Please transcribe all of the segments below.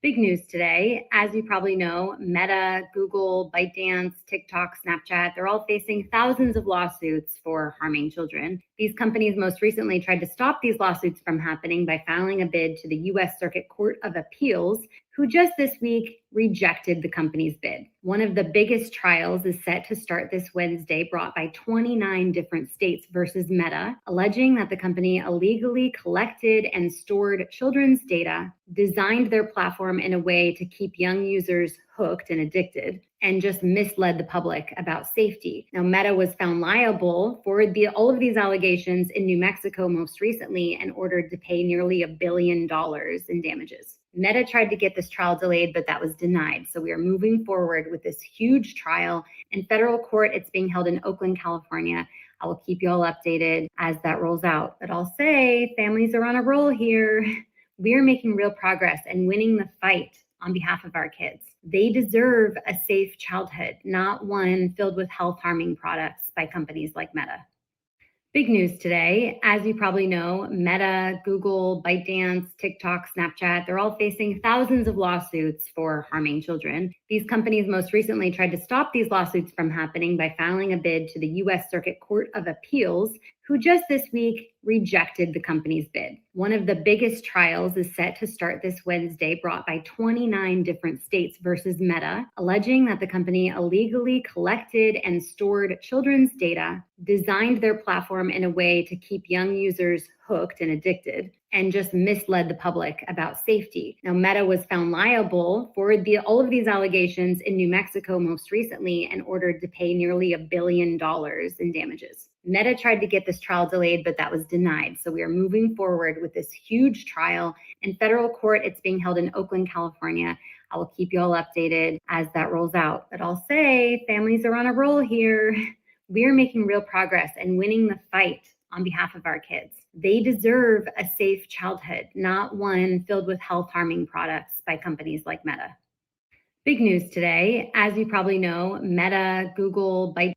Big news today. As you probably know, Meta, Google, ByteDance, TikTok, Snapchat, they're all facing thousands of lawsuits for harming children. These companies most recently tried to stop these lawsuits from happening by filing a bid to the U.S. Circuit Court of Appeals, who just this week rejected the company's bid. One of the biggest trials is set to start this Wednesday, brought by 29 different states versus Meta, alleging that the company illegally collected and stored children's data, designed their platform in a way to keep young users hooked and addicted, and just misled the public about safety. Now, Meta was found liable for all of these allegations in New Mexico most recently and ordered to pay nearly $1 billion in damages. Meta tried to get this trial delayed, but that was denied. So we are moving forward with this huge trial in federal court. It's being held in Oakland, California. I will keep you all updated as that rolls out. But I'll say families are on a roll here. We are making real progress and winning the fight on behalf of our kids. They deserve a safe childhood, not one filled with health-harming products by companies like Meta. Big news today. As you probably know, Meta, Google, ByteDance, TikTok, Snapchat, they're all facing thousands of lawsuits for harming children. These companies most recently tried to stop these lawsuits from happening by filing a bid to the U.S. Circuit Court of Appeals, who just this week rejected the company's bid. One of the biggest trials is set to start this Wednesday, brought by 29 different states versus Meta, alleging that the company illegally collected and stored children's data, designed their platform in a way to keep young users hooked and addicted, and just misled the public about safety. Now, Meta was found liable for all of these allegations in New Mexico most recently and ordered to pay nearly $1 billion in damages. Meta tried to get this trial delayed, but that was denied. So we are moving forward with this huge trial in federal court. It's being held in Oakland, California. I will keep you all updated as that rolls out. But I'll say families are on a roll here. We are making real progress and winning the fight on behalf of our kids. They deserve a safe childhood, not one filled with health-harming products by companies like Meta. Big news today. As you probably know, Meta, Google, ByteDance,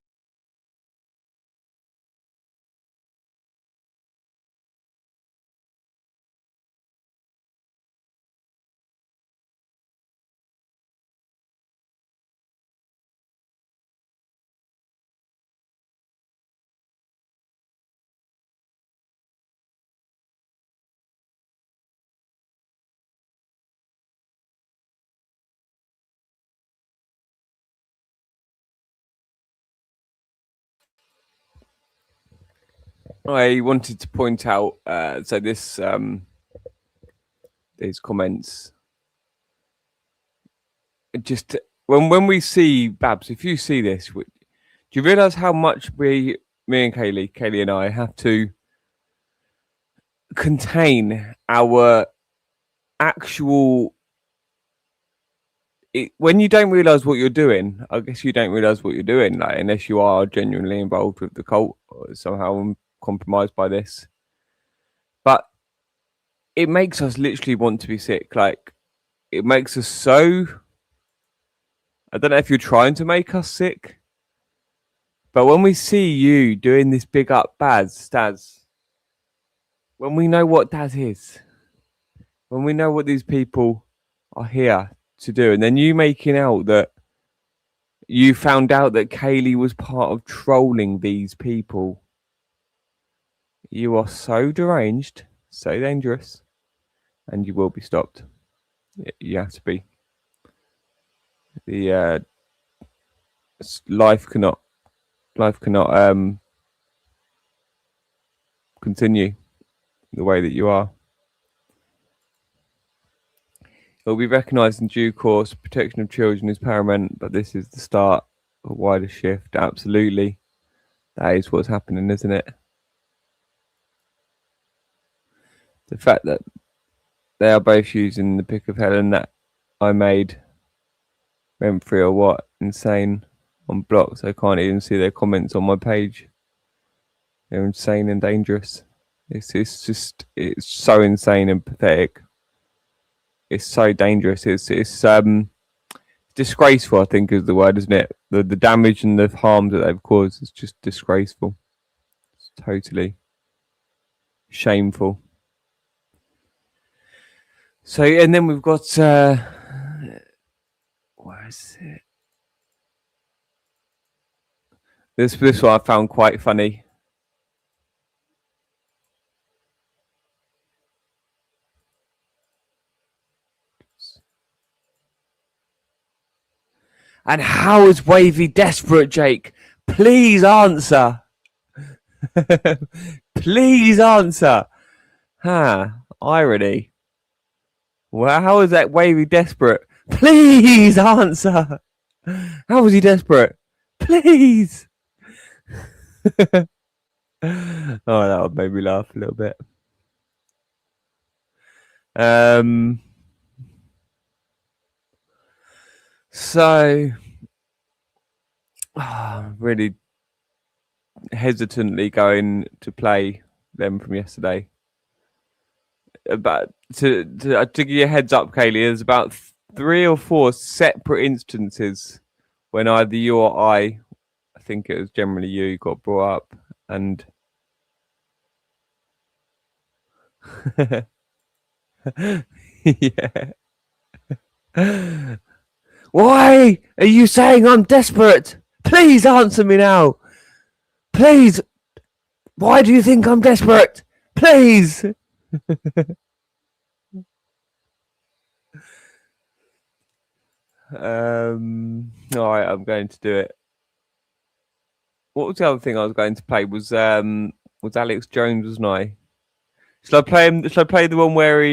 I wanted to point out, so this these comments, just when we see Babs, if you see this, do you realise how much me and Kaylee and I have to contain our actual? When you don't realise what you're doing, I guess you don't realise what you're doing, like unless you are genuinely involved with the cult or somehow compromised by this. But it makes us literally want to be sick. Like, it makes us so... I don't know if you're trying to make us sick, but when we see you doing this big up Daz, when we know what Daz is, when we know what these people are here to do, and then you making out that you found out that Kaylee was part of trolling these people, you are so deranged, so dangerous, and you will be stopped. You have to be. The life cannot continue the way that you are. It will be recognised in due course. Protection of children is paramount, but this is the start of a wider shift. Absolutely, that is what's happening, isn't it? The fact that they are both using the pick of Helen that I made went through or what? Insane on blocks. I can't even see their comments on my page. They're insane and dangerous. It's so insane and pathetic. It's so dangerous. It's disgraceful, I think is the word, isn't it? The damage and the harm that they've caused is just disgraceful. It's totally shameful. So, and then we've got where is it? This one I found quite funny. And how is Wavy desperate, Jake? Please answer. Please answer. Irony. Well, how is that Wavy desperate? Please answer. How was he desperate? Please. Oh, that made me laugh a little bit. So, really hesitantly going to play them from yesterday. But to give you a heads up, Kaylee, there's about 3 or 4 separate instances when either you or I think it was generally you, got brought up, and yeah. Why are you saying I'm desperate? Please answer me now. Please. Why do you think I'm desperate? Please. All right, I'm going to do it. What was the other thing I was going to play? Was Alex Jones, wasn't I? Shall I play him? Shall I play the one where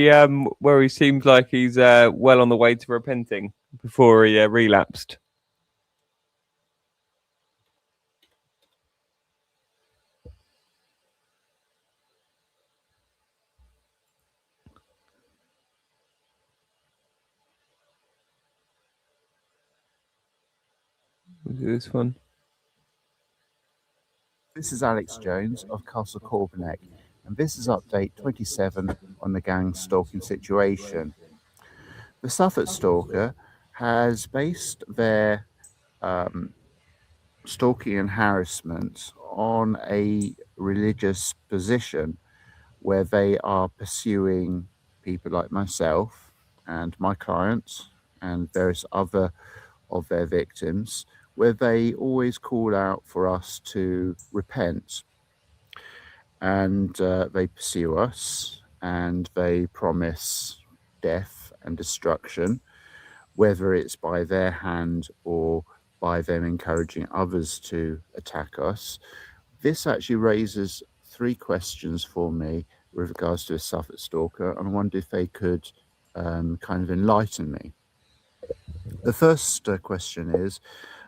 he seems like he's well on the way to repenting before he relapsed? Was it this one? This is Alex Jones of Castle Corbenek, and this is update 27 on the gang stalking situation. The Suffolk Stalker has based their stalking and harassment on a religious position where they are pursuing people like myself and my clients and various other of their victims, where they always call out for us to repent. And they pursue us and they promise death and destruction, whether it's by their hand or by them encouraging others to attack us. This actually raises 3 questions for me with regards to a Suffolk Stalker, and I wonder if they could kind of enlighten me. The first question is,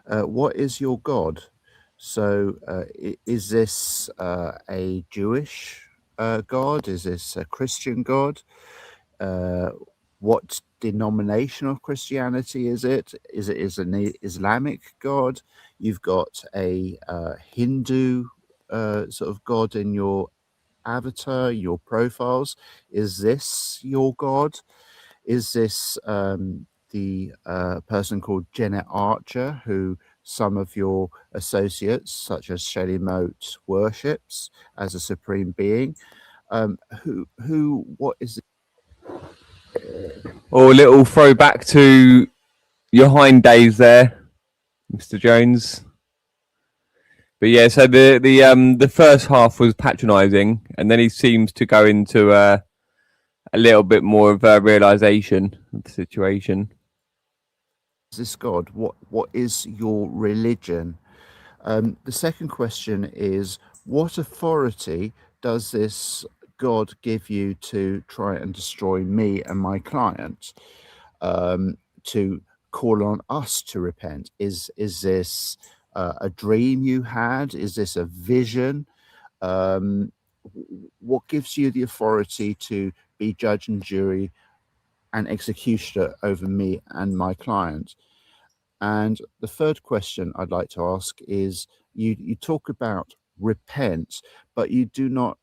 what is your God? So is this a Jewish God? Is this a Christian God? What denomination of Christianity is it? Is it an Islamic God? You've got a Hindu sort of God in your avatar, your profiles. Is this your God? Is this the person called Janet Archer, who some of your associates, such as Shelley Moat, worships as a supreme being? What is it? Or a little throwback to your hind days there, Mr. Jones. But yeah, so the first half was patronising, and then he seems to go into a little bit more of a realisation of the situation. This God? What is your religion? The second question is, what authority does this God give you to try and destroy me and my client? To call on us to repent? Is this a dream you had? Is this a vision? What gives you the authority to be judge and jury and executioner over me and my client? And the third question I'd like to ask is, you talk about repent, but you do not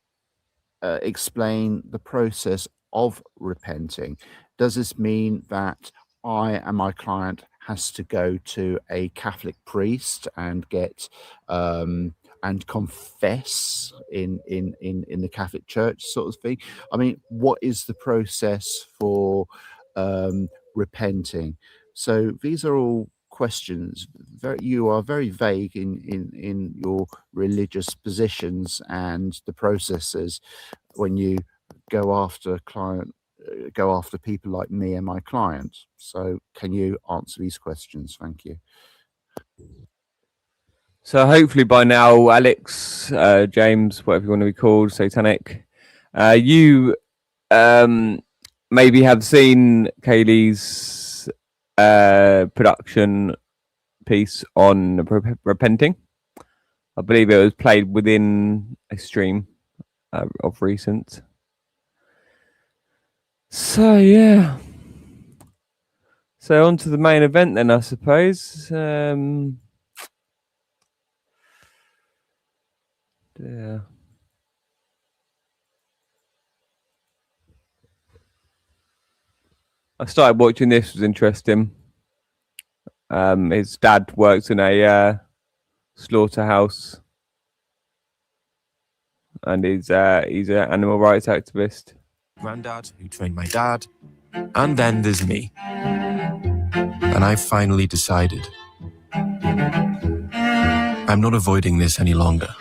explain the process of repenting. Does this mean that I and my client has to go to a Catholic priest and get and confess in the Catholic Church sort of thing? I mean, what is the process for repenting? So these are all questions. You are very vague in your religious positions and the processes when you go after people like me and my clients. So can you answer these questions? Thank you. So hopefully by now, Alex, James, whatever you want to be called, Satanic, you maybe have seen Kaylee's production piece on repenting. I believe it was played within a stream of recent. So yeah. So on to the main event then, I suppose. Yeah. I started watching this, was interesting. His dad works in a slaughterhouse, and he's an animal rights activist. Granddad, who trained my dad, and then there's me. And I finally decided I'm not avoiding this any longer.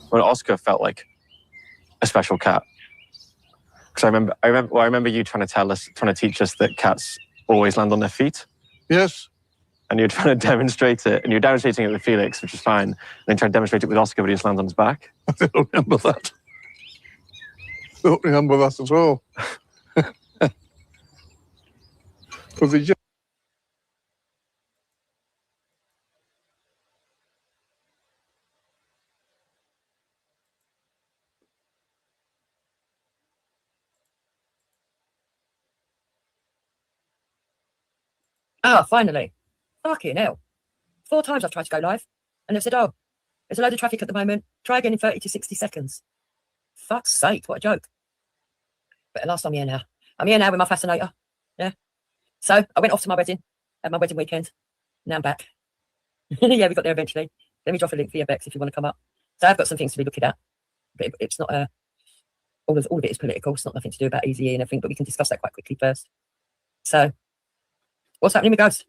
Well, Oscar felt like a special cat. Because I remember you trying to teach us that cats always land on their feet. Yes. And you're trying to demonstrate it, and you're demonstrating it with Felix, which is fine. And then trying to demonstrate it with Oscar, but he just lands on his back. I don't remember that. I don't remember that at all. Because he just... Ah, finally. Fucking hell. 4 times I've tried to go live, and they've said, oh, there's a load of traffic at the moment. Try again in 30 to 60 seconds. Fuck's sake, what a joke. But at last I'm here now. I'm here now with my fascinator. Yeah. So I went off to my wedding, at my wedding weekend. Now I'm back. Yeah, we got there eventually. Let me drop a link for you, Bex, if you want to come up. So I've got some things to be looking at. But it's not all of it is political. It's not nothing to do about Easy and everything, but we can discuss that quite quickly first. So what's happening with Ghost?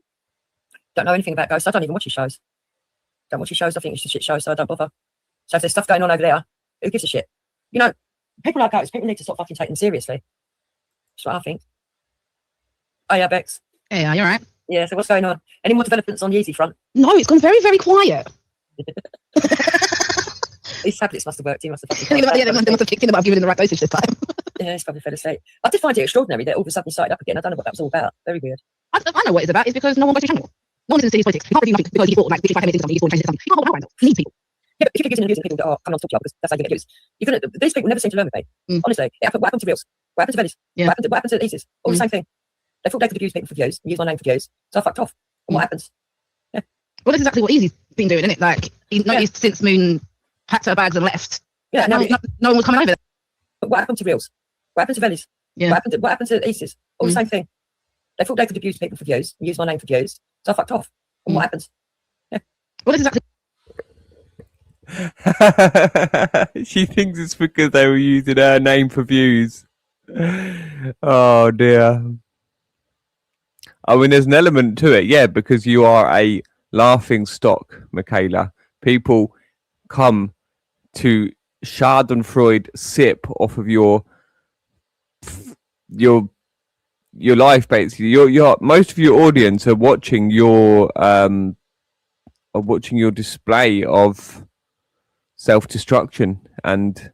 Don't know anything about Ghost. I don't even watch his shows. Don't watch his shows. I think it's a shit show, so I don't bother. So if there's stuff going on over there, who gives a shit? You know, people like Ghost, people need to stop fucking taking them seriously. That's what I think. Oh yeah, Bex. Yeah, you're right. Yeah, so what's going on? Any more developments on the Yeezy front? No, it's gone very, very quiet. These tablets must have worked. He must have They must have kicked in, but I've given him the right dosage this time. Yeah, he's probably fell asleep. I did find it extraordinary that all of a sudden started up again. I don't know what that was all about. Very weird. I know what it's about. It's because no one goes to channel. No one listens to his politics. We can't do nothing because he thought like 55 minutes into something, he's going to change something. He can't hold around. He needs people. Yeah, but if you keep using and abusing people that are coming on to talk to you because that's how you get abused, these people never seem to learn with me. Honestly, what happened to Reels? What happened to Vellies? Yeah. What happened to Isis? All the same thing. They thought they could abuse people for views and use my name for views, so I fucked off. And what happens? Yeah. Well, that's exactly what Easy's been doing, isn't it? Like, he's noticed since Moon packed her bags and left. Yeah, no one was coming over there. But what happened to Reels? What happened to Vellies? Yeah. What happened to Isis? All the same thing. They thought they could abuse people for views and use my name for views, so I fucked off. And what happens? Yeah. Well, that's exactly. She thinks it's because they were using her name for views. Oh dear. I mean, there's an element to it, yeah, because you are a laughing stock, Michaela. People come to Schadenfreude sip off of your life, basically. Your most of your audience are watching your display of self-destruction, and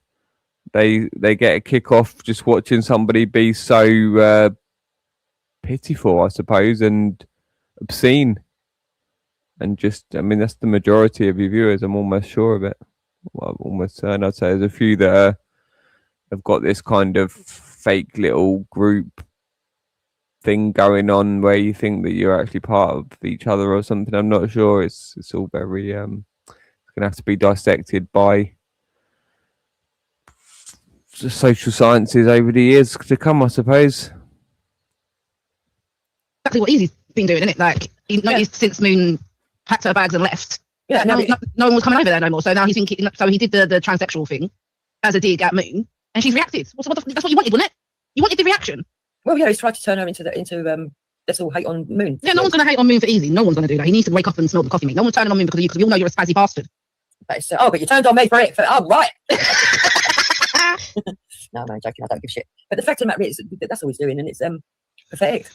they get a kick off just watching somebody be so pitiful, I suppose, and obscene. And just, I mean, that's the majority of your viewers. I'm almost sure of it. Well, almost certain. I'd say there's a few that have got this kind of fake little group thing going on where you think that you're actually part of each other or something. I'm not sure. It's all very it's gonna have to be dissected by the social sciences over the years to come, I suppose. Exactly what Easy's been doing, isn't it? Like, he noticed since Moon packed her bags and left. Yeah, no one was coming over there no more. So now he's thinking. So he did the transsexual thing as a dig at Moon, and she's reacted. That's what you wanted, wasn't it? You wanted the reaction. Well, yeah, he's tried to turn her into let's all hate on Moon. Yeah, no one's going to hate on Moon for Easy. No one's going to do that. He needs to wake up and smell the coffee, mate. No one's turning on Moon because we all know you're a spazzy bastard. But it's, but you turned on me for it. Oh, right. No, I'm joking. I don't give a shit. But the fact of the matter is, that's all he's doing, and it's pathetic.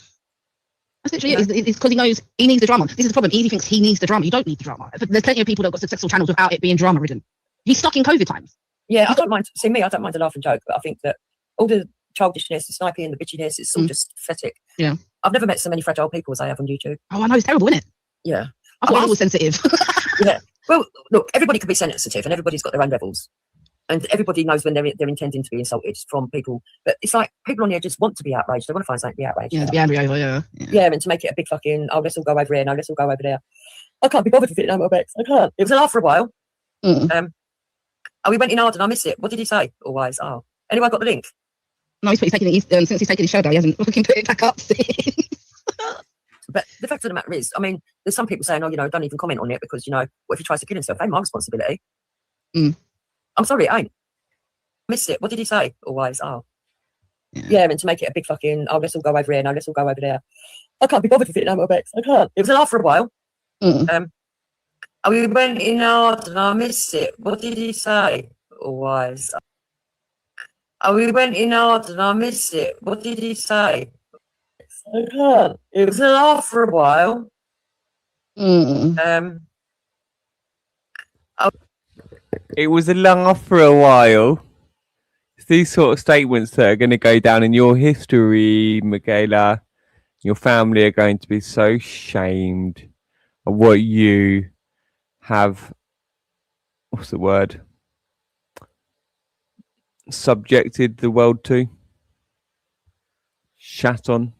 That's literally it. It's because he knows he needs the drama. This is the problem. Easy thinks he needs the drama. You don't need the drama. There's plenty of people that have got successful channels without it being drama-ridden. He's stuck in COVID times. Yeah, I don't mind. See, me, I don't mind a laugh and joke, but I think that all the childishness, the sniping and the bitchiness, it's all just pathetic. Yeah. I've never met so many fragile people as I have on YouTube. Oh, I know. It's terrible, isn't it? Yeah. I thought I was sensitive. Yeah. Well, look, everybody can be sensitive and everybody's got their own levels. And everybody knows when they're intending to be insulted from people. But it's like people on here just want to be outraged. They want to find something to be outraged. Yeah, to be angry over, yeah, and to make it a big fucking, oh, let's all go over here, no, let's all go over there. I can't be bothered with it now, my Bex. I can't. It was a laugh for a while. We went in hard and I missed it. What did he say? Always. Oh. Anyone got the link? No, since he's taken his show down, he hasn't fucking put it back up since. But the fact of the matter is, I mean, there's some people saying, oh, don't even comment on it because, what if he tries to kill himself? Ain't my responsibility. I'm sorry, it ain't. Missed it. What did he say? Always. Oh. Yeah, and to make it a big fucking, oh, let's all go over here, no, let's all go over there. I can't be bothered with it now, my Bex. I can't. It was a laugh for a while. We went in hard and I missed it. What did he say? Always. We went in hard and I missed it. What did he say? I can't. It was a laugh for a while. It was a laugh for a while. It's these sort of statements that are going to go down in your history, Michaela. Your family are going to be so shamed of what you have, what's the word, subjected the world to, shat on.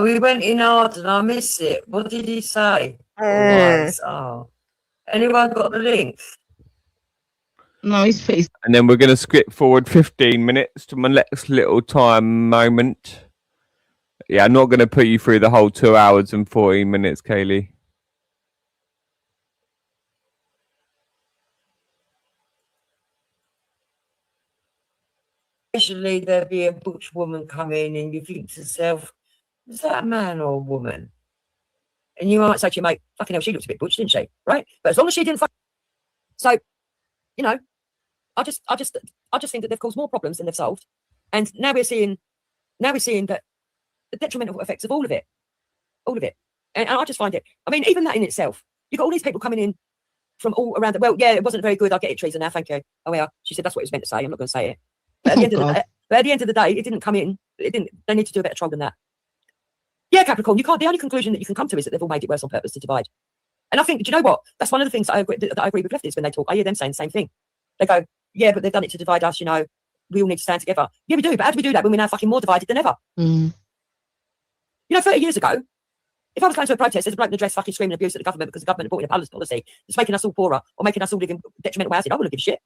We went in hard and I missed it. What did he say? Oh. Anyone got the link? No, he's pleased. And then we're going to skip forward 15 minutes to my next little time moment. Yeah, I'm not going to put you through the whole 2 hours and 14 minutes, Kaylee. Occasionally there'll be a butch woman come in and you think to yourself, is that a man or a woman? And you might say to your mate, fucking hell, she looked a bit butch, didn't she? Right? But as long as she didn't So, I just think that they've caused more problems than they've solved. And now we're seeing that the detrimental effects of all of it. And I just find it, I mean, even that in itself, you've got all these people coming in from all around well, yeah, it wasn't very good. I'll get it, Teresa, now, thank you. Oh, yeah. She said that's what it was meant to say. I'm not going to say it. But at the end of the day, it didn't come in. They need to do a better troll than that. Yeah, Capricorn, the only conclusion that you can come to is that they've all made it worse on purpose to divide. And I think, do you know what? That's one of the things that I agree with leftists when they talk. I hear them saying the same thing. They go, yeah, but they've done it to divide us, we all need to stand together. Yeah, we do, but how do we do that when we're now fucking more divided than ever? 30 years ago, if I was going to a protest, there's a bloke in a dress fucking screaming abuse at the government because the government brought in a balance policy that's making us all poorer or making us all live in detrimental housing, I wouldn't give a shit.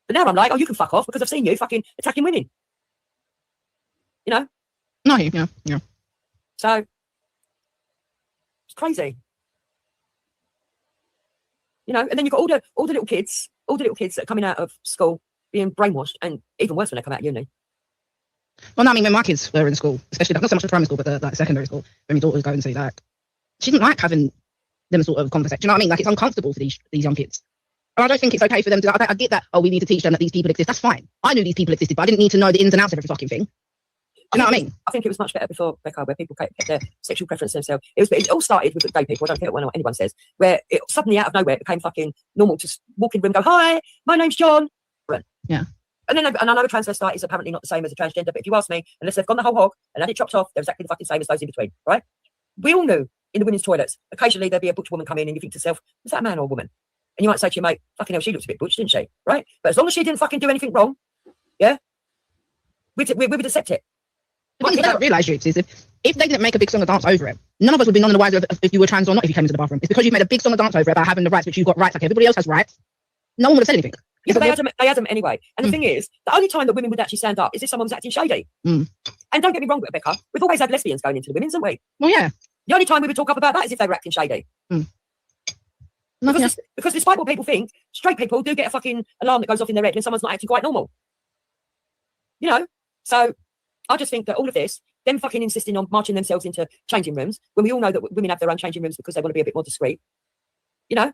But now I'm like, oh, you can fuck off because I've seen you fucking attacking women. No, yeah. So, it's crazy. And then you've got all the little kids that are coming out of school being brainwashed, and even worse when they come out of uni. Well, no, I mean, when my kids were in school, especially not so much the primary school, but the secondary school, when my daughter was going to, she didn't like having them sort of conversation. You know what I mean? Like, it's uncomfortable for these young kids. And I don't think it's okay for them to. I get that. Oh, we need to teach them that these people exist. That's fine. I knew these people existed, but I didn't need to know the ins and outs of every fucking thing. You know what I mean? I think it was much better before, Becca, where people kept their sexual preference themselves. It all started with gay people. I don't care what anyone says. Where it suddenly out of nowhere it became fucking normal to walk in the room and go, "Hi, my name's John." Yeah. And then I know a transvestite is apparently not the same as a transgender, but if you ask me, unless they've gone the whole hog and had it chopped off, they're exactly the fucking same as those in between, right? We all knew in the women's toilets, occasionally there'd be a butch woman come in and you think to yourself, is that a man or a woman? And you might say to your mate, fucking hell, she looks a bit butch, didn't she? Right? But as long as she didn't fucking do anything wrong, yeah, we would accept it. The thing you don't realise, Jukes, is if they didn't make a big song and dance over it, none of us would be none the wiser if you were trans or not if you came into the bathroom. It's because you've made a big song and dance over it about having the rights, which you've got rights like everybody else has rights. No one would have said anything. Yeah, but they had them anyway. And the thing is, the only time that women would actually stand up is if someone was acting shady. And don't get me wrong, Rebecca, we've always had lesbians going into the women's, haven't we? Well, yeah. The only time we would talk up about that is if they were acting shady. Because despite what people think, straight people do get a fucking alarm that goes off in their head when someone's not acting quite normal. You know? So I just think that all of this, them fucking insisting on marching themselves into changing rooms, when we all know that women have their own changing rooms because they want to be a bit more discreet. You know?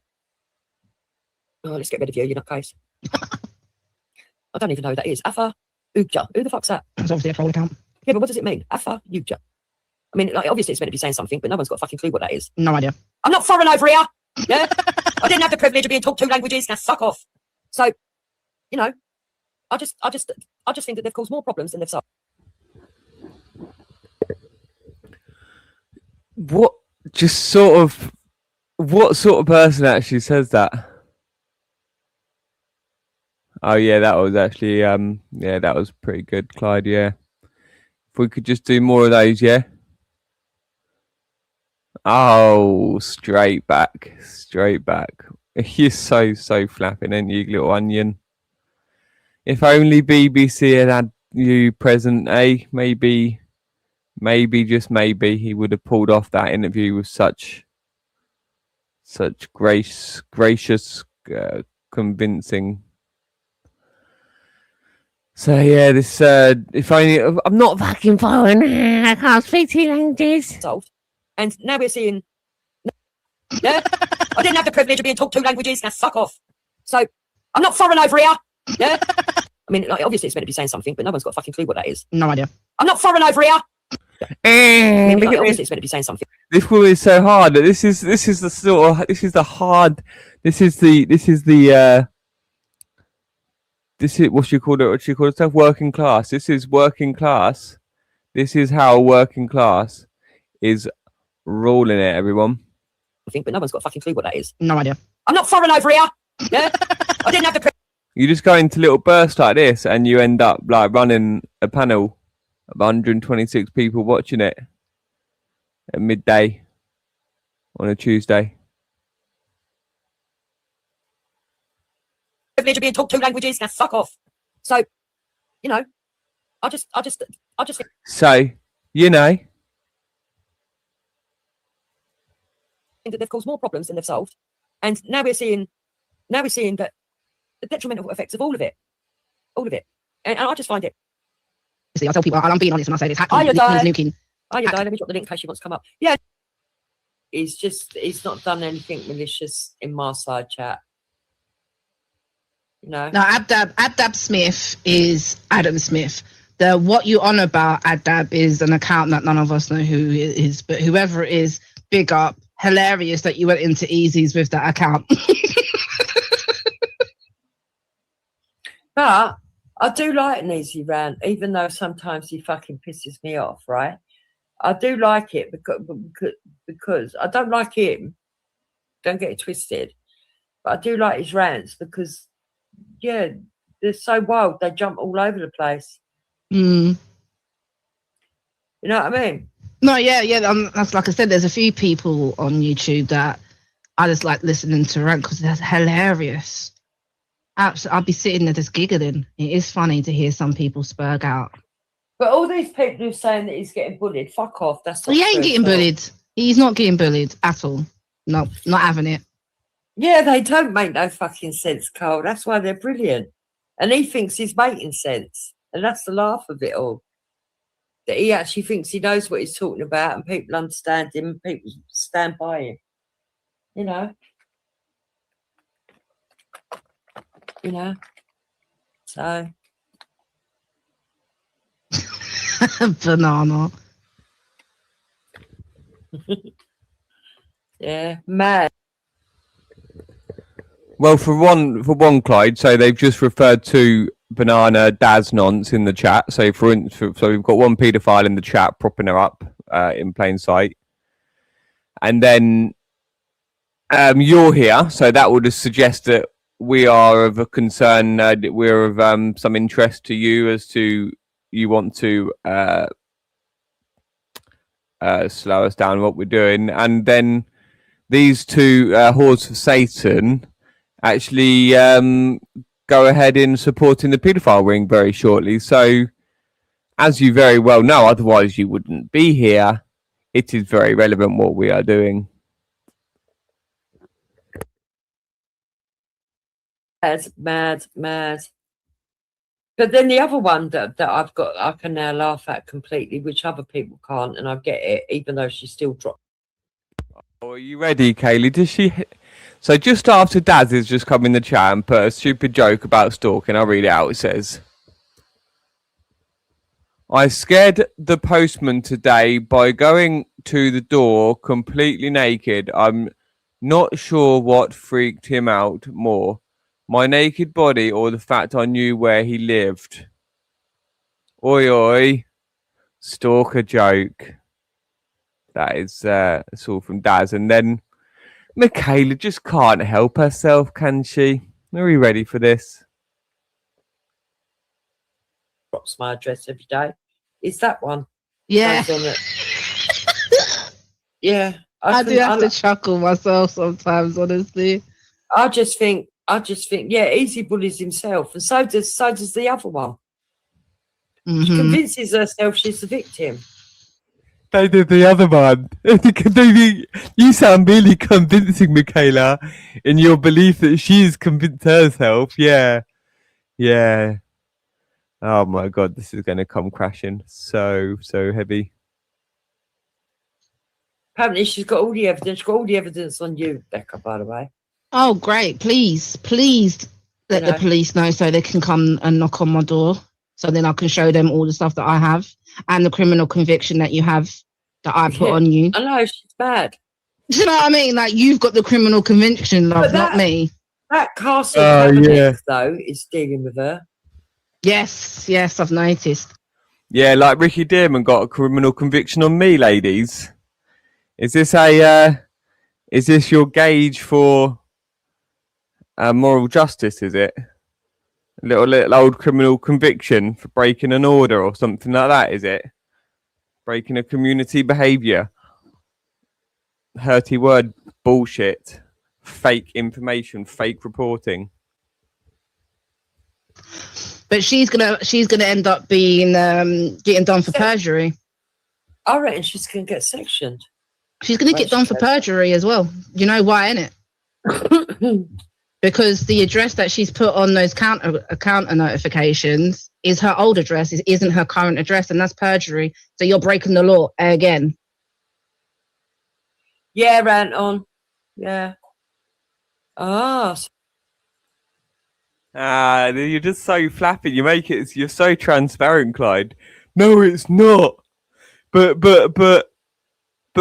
Oh, let's get rid of you, you're not case. I don't even know who that is. Afa Ugja. Who the fuck's that? That's obviously a troll account. Yeah, but what does it mean? Afa Ugja. I mean, like, obviously it's meant to be saying something, but no one's got a fucking clue what that is. No idea. I'm not foreign over here. Yeah? I didn't have the privilege of being taught 2 languages. Now suck off. So, you know, I just think that they've caused more problems than they've solved. What sort of person actually says that? Oh yeah, that was actually yeah, that was pretty good, Clyde. Yeah, if we could just do more of those, yeah. Oh, straight back. You're so flapping, ain't you, little onion? If only BBC had you present, eh? Maybe, just maybe, he would have pulled off that interview with such gracious, convincing. So yeah, this if only I'm not fucking foreign, I can't speak 2 languages. Solved. And now we're seeing, yeah, I didn't have the privilege of being taught 2 languages. Now fuck off. So I'm not foreign over here. Yeah. I mean, like, obviously it's meant to be saying something, but no one's got a fucking clue what that is. No idea. I'm not forein over here. I mean, like, obviously it's meant to be saying something. This woman is so hard. This is the sort of this is what she called it? What she called herself? Working class. This is working class. This is how working class is ruling it, everyone. I think, but no one's got a fucking clue what that is. No idea. I'm not foreign over here. Yeah. I didn't have the You just go into little bursts like this and you end up like running a panel of 126 people watching it at midday on a Tuesday. privilege of being taught 2 languages. Now fuck off. So, you know, I just think. So, you know. That they've caused more problems than they've solved. And now we're seeing that the detrimental effects of all of it. And I just find it. See, I tell people, I'm being honest when I say this. Let me drop Nuking. the link in case she wants to come up. Yeah. He's not done anything malicious in my side chat. No. No, Adab Smith is Adam Smith. The what you on about Adab is an account that none of us know who it is, but whoever it is, big up. Hilarious that you went into Easies with that account. But I do like an easy rant, even though sometimes he fucking pisses me off, right? I do like it because I don't like him. Don't get it twisted. But I do like his rants because, yeah, they're so wild. They jump all over the place. Mm. You know what I mean? No, yeah. That's like I said, there's a few people on YouTube that I just like listening to rant because that's hilarious. I'll be sitting there just giggling. It is funny to hear some people spurg out. But all these people who are saying that he's getting bullied, fuck off. That's not he ain't getting bullied. He's not getting bullied at all. No, not having it. Yeah, they don't make no fucking sense, Carl. That's why they're brilliant. And he thinks he's making sense. And that's the laugh of it all. That he actually thinks he knows what he's talking about and people understand him and people stand by him. You know? So. Banana. Yeah, mad. Well, for one, Clyde. So they've just referred to Banana Daz nonce in the chat. So so we've got one paedophile in the chat propping her up in plain sight, and then You're here, so that would suggest that we are of a concern. That we're of some interest to you as to you want to slow us down what we're doing, and then these two hordes of Satan actually go ahead in supporting the paedophile ring very shortly. So, as you very well know, otherwise you wouldn't be here. It is very relevant what we are doing. Mad. But then the other one that I've got, I can now laugh at completely, which other people can't, and I get it, even though she still dropped. Oh, are you ready, Kaylee? Does she? So just after Daz has just come in the chat and put a stupid joke about stalking, I'll read it out. It says, I scared the postman today by going to the door completely naked. I'm not sure what freaked him out more, my naked body or the fact I knew where he lived. Oi, oi. Stalker joke. That is it's all from Daz. And then Michaela just can't help herself, can she? Are we ready for this? Drops my address every day. Is that one? Yeah. Yeah. I do have to chuckle myself sometimes, honestly. I just think, yeah, Easy bullies himself, and so does the other one. Mm-hmm. She convinces herself she's the victim. They did the other one. You sound really convincing, Michaela, in your belief that she's convinced herself. Yeah. Oh my God, this is going to come crashing. So heavy. Apparently, she's got all the evidence. She's got all the evidence on you, Becca, by the way. Oh, great. Please let the police know so they can come and knock on my door. So then I can show them all the stuff that I have and the criminal conviction that you have that I put on you. I know, she's bad. Do you know what I mean? Like, you've got the criminal conviction, love, not me. That castle cabinet, though, is dealing with her. Yes, I've noticed. Yeah, like Ricky Dearman got a criminal conviction on me, ladies. Is this your gauge for moral justice, is it? A little old criminal conviction for breaking an order or something like that, is it? Breaking a community behaviour. Hurty word bullshit. Fake information, fake reporting. But she's gonna end up being getting done for perjury. I reckon she's gonna get sectioned. She's gonna get done for perjury as well. You know why, innit? Because the address that she's put on those counter notifications is her old address, isn't her current address, and that's perjury. So you're breaking the law again. Yeah, Anton. Yeah. You're just so flappy. You're so transparent, Clyde. No, it's not. But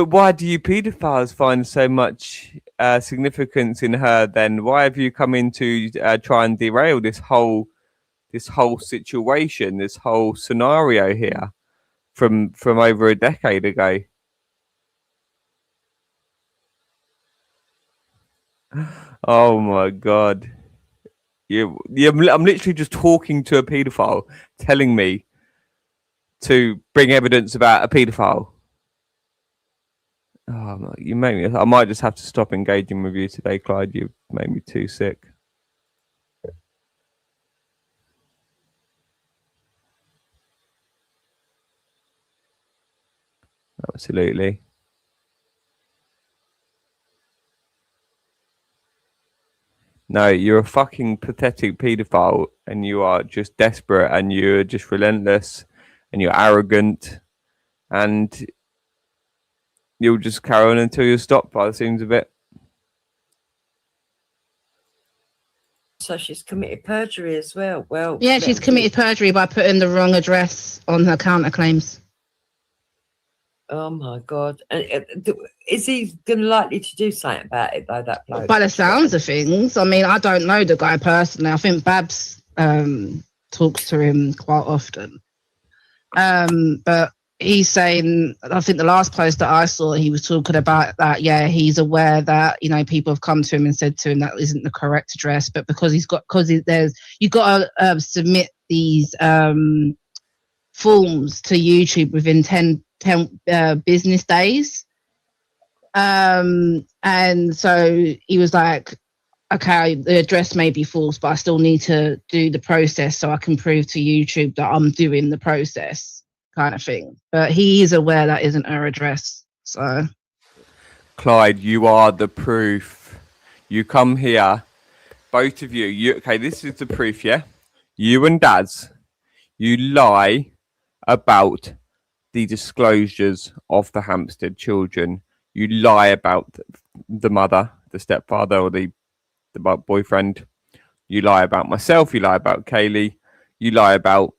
why do you paedophiles find so much significance in her then? Why have you come in to try and derail this whole situation, this whole scenario here from over a decade ago? Oh my God. I'm literally just talking to a paedophile, telling me to bring evidence about a paedophile. Oh, you make me. I might just have to stop engaging with you today, Clyde. You made me too sick. Absolutely. No, you're a fucking pathetic paedophile, and you are just desperate, and you're just relentless, and you're arrogant, and you'll just carry on until you're stopped by the seams of it. So she's committed perjury as well. Well, yeah, she's committed perjury by putting the wrong address on her counterclaims. Oh my God! Is he likely to do something about it though? That bloke? By the sounds of things, I mean, I don't know the guy personally. I think Babs talks to him quite often. But he's saying, I think the last post that I saw, he was talking about that, yeah, he's aware that, you know, people have come to him and said to him that isn't the correct address, but because you've got to submit these forms to YouTube within 10 business days. And so he was like, okay, the address may be false, but I still need to do the process so I can prove to YouTube that I'm doing the process. Kind of thing, but he is aware that isn't her address. So, Clyde, you are the proof. You come here, both of you. Okay, this is the proof, yeah. You and Daz, you lie about the disclosures of the Hampstead children. You lie about the mother, the stepfather, or the boyfriend. You lie about myself. You lie about Kaylee. You lie about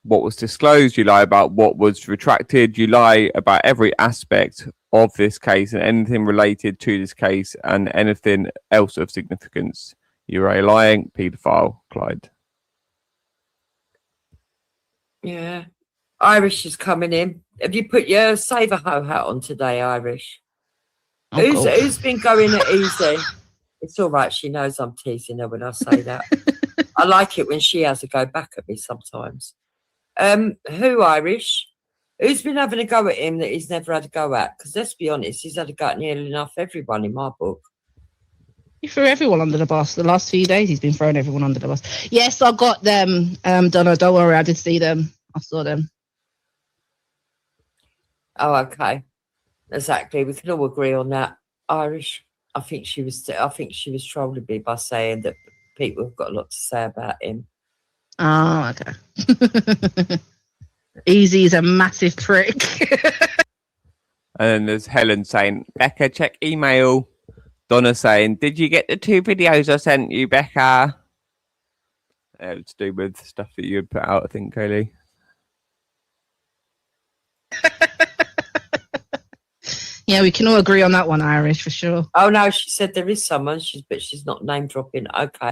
what was disclosed, you lie about what was retracted, you lie about every aspect of this case and anything related to this case and anything else of significance. You're a lying paedophile, Clyde. Yeah. Irish is coming in. Have you put your Save a Ho hat on today, Irish? Who's been going at easy? It's all right, she knows I'm teasing her when I say that. I like it when she has a go back at me sometimes. Who, Irish? Who's been having a go at him that he's never had a go at? Because let's be honest, he's had a go at nearly enough everyone in my book. He threw everyone under the bus. The last few days, he's been throwing everyone under the bus. Yes, I got them. Donna, don't worry, I did see them. I saw them. Oh, okay. Exactly. We can all agree on that. Irish. I think she was trolling me by saying that people have got a lot to say about him. Oh, okay. Easy is a massive prick. And then there's Helen saying, Becca, check email. Donna saying, did you get the 2 videos I sent you, Becca? To do with stuff that you had put out, I think, Kaylee. Yeah, we can all agree on that one, Irish, for sure. Oh, no, she said there is someone, but she's not name dropping. Okay.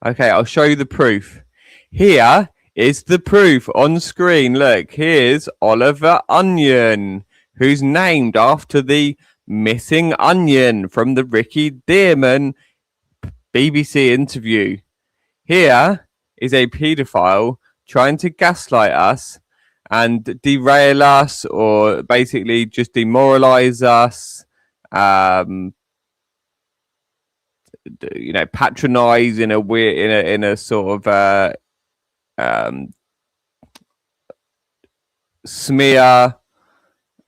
Okay, I'll show you the proof. Here is the proof on screen. Look, here's Oliver Onion, who's named after the missing onion from the Ricky Dearman BBC interview. Here is a paedophile trying to gaslight us and derail us, or basically just demoralize us, you know, patronize in a weird, in a sort of smear,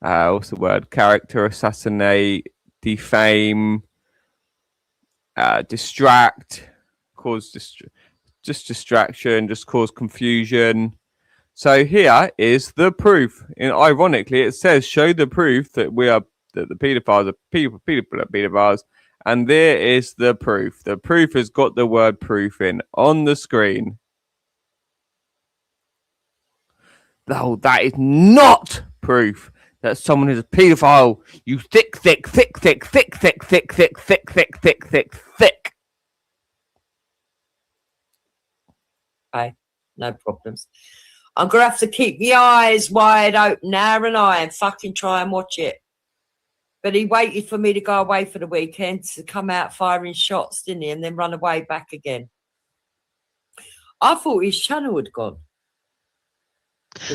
what's the word, character assassinate, defame, distract, cause just distraction, just cause confusion. So here is the proof. And ironically, it says show the proof that the paedophiles are people are paedophiles. And there is the proof. The proof has got the word proof in on the screen. No, that is not proof that someone is a paedophile. You thick. Okay, no problems. I'm going to have to keep my eyes wide open now and fucking try and watch it. But he waited for me to go away for the weekend to come out firing shots, didn't he? And then run away back again. I thought his channel had gone.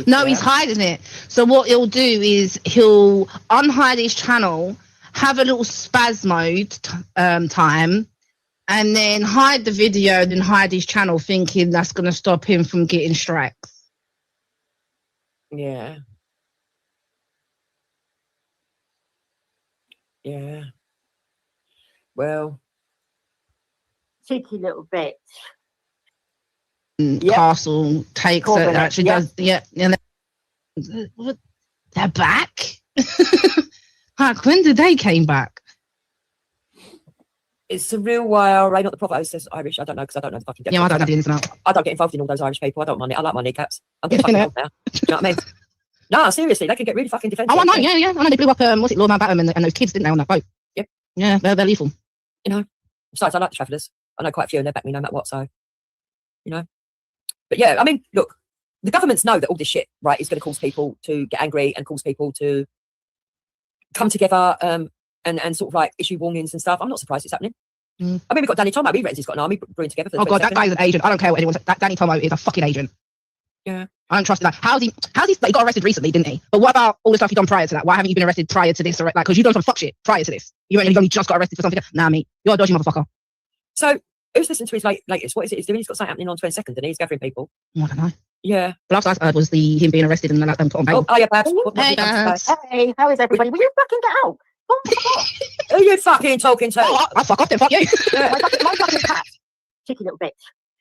No, he's hiding it. So what he'll do is he'll unhide his channel, have a little spaz mode time, and then hide the video, then hide his channel, thinking that's going to stop him from getting strikes. Yeah. Yeah. Well, cheeky little bit. Yep. Castle takes it, actually does. Yeah. And what? They're back? Like, when did they came back? It's the real YRA, not the prophet who says Irish. I don't know, because I don't know the fucking. Yeah, I don't know the ins and outs. I don't get involved in all those Irish people. I don't mind it. I like my kneecaps. I'm getting fucking old now. Do you know what I mean? No, seriously, they can get really fucking defensive. Oh, I know, yeah. I know they blew up, what's it, Lord Mountbatten and those kids, didn't they, on that boat? Yep. Yeah, they're lethal. You know, besides, I like the Trafforders. I know quite a few and they back me no matter what, so, you know. But yeah, I mean, look, the governments know that all this shit, right, is going to cause people to get angry and cause people to come together and sort of like issue warnings and stuff. I'm not surprised it's happening. I mean, we've got Danny Tomo. He reckons he's got an army brewing together for the Oh god, that 22nd. guy's an agent. I don't care what anyone says. That Danny Tomo is a fucking agent. Yeah. I don't trust that. How's he like, he got arrested recently, didn't he? But what about all the stuff he done prior to that? Why haven't you been arrested prior to this? Or like, because you've done some fuck shit prior to this. You've only just got arrested for something. Nah, mate, you're a dodgy motherfucker. So who's listening to his latest? What is it he's doing? He's got something happening on 22nd, and he's gathering people. I don't know. Yeah. The last I heard was him being arrested and put on bail. Oh, yeah, Babs. Hey, Babs. Hey, how is everybody? Will you fucking get out? Who are you fucking talking to? Oh, I fuck off then, fuck you. My fucking cat. Cheeky little bitch.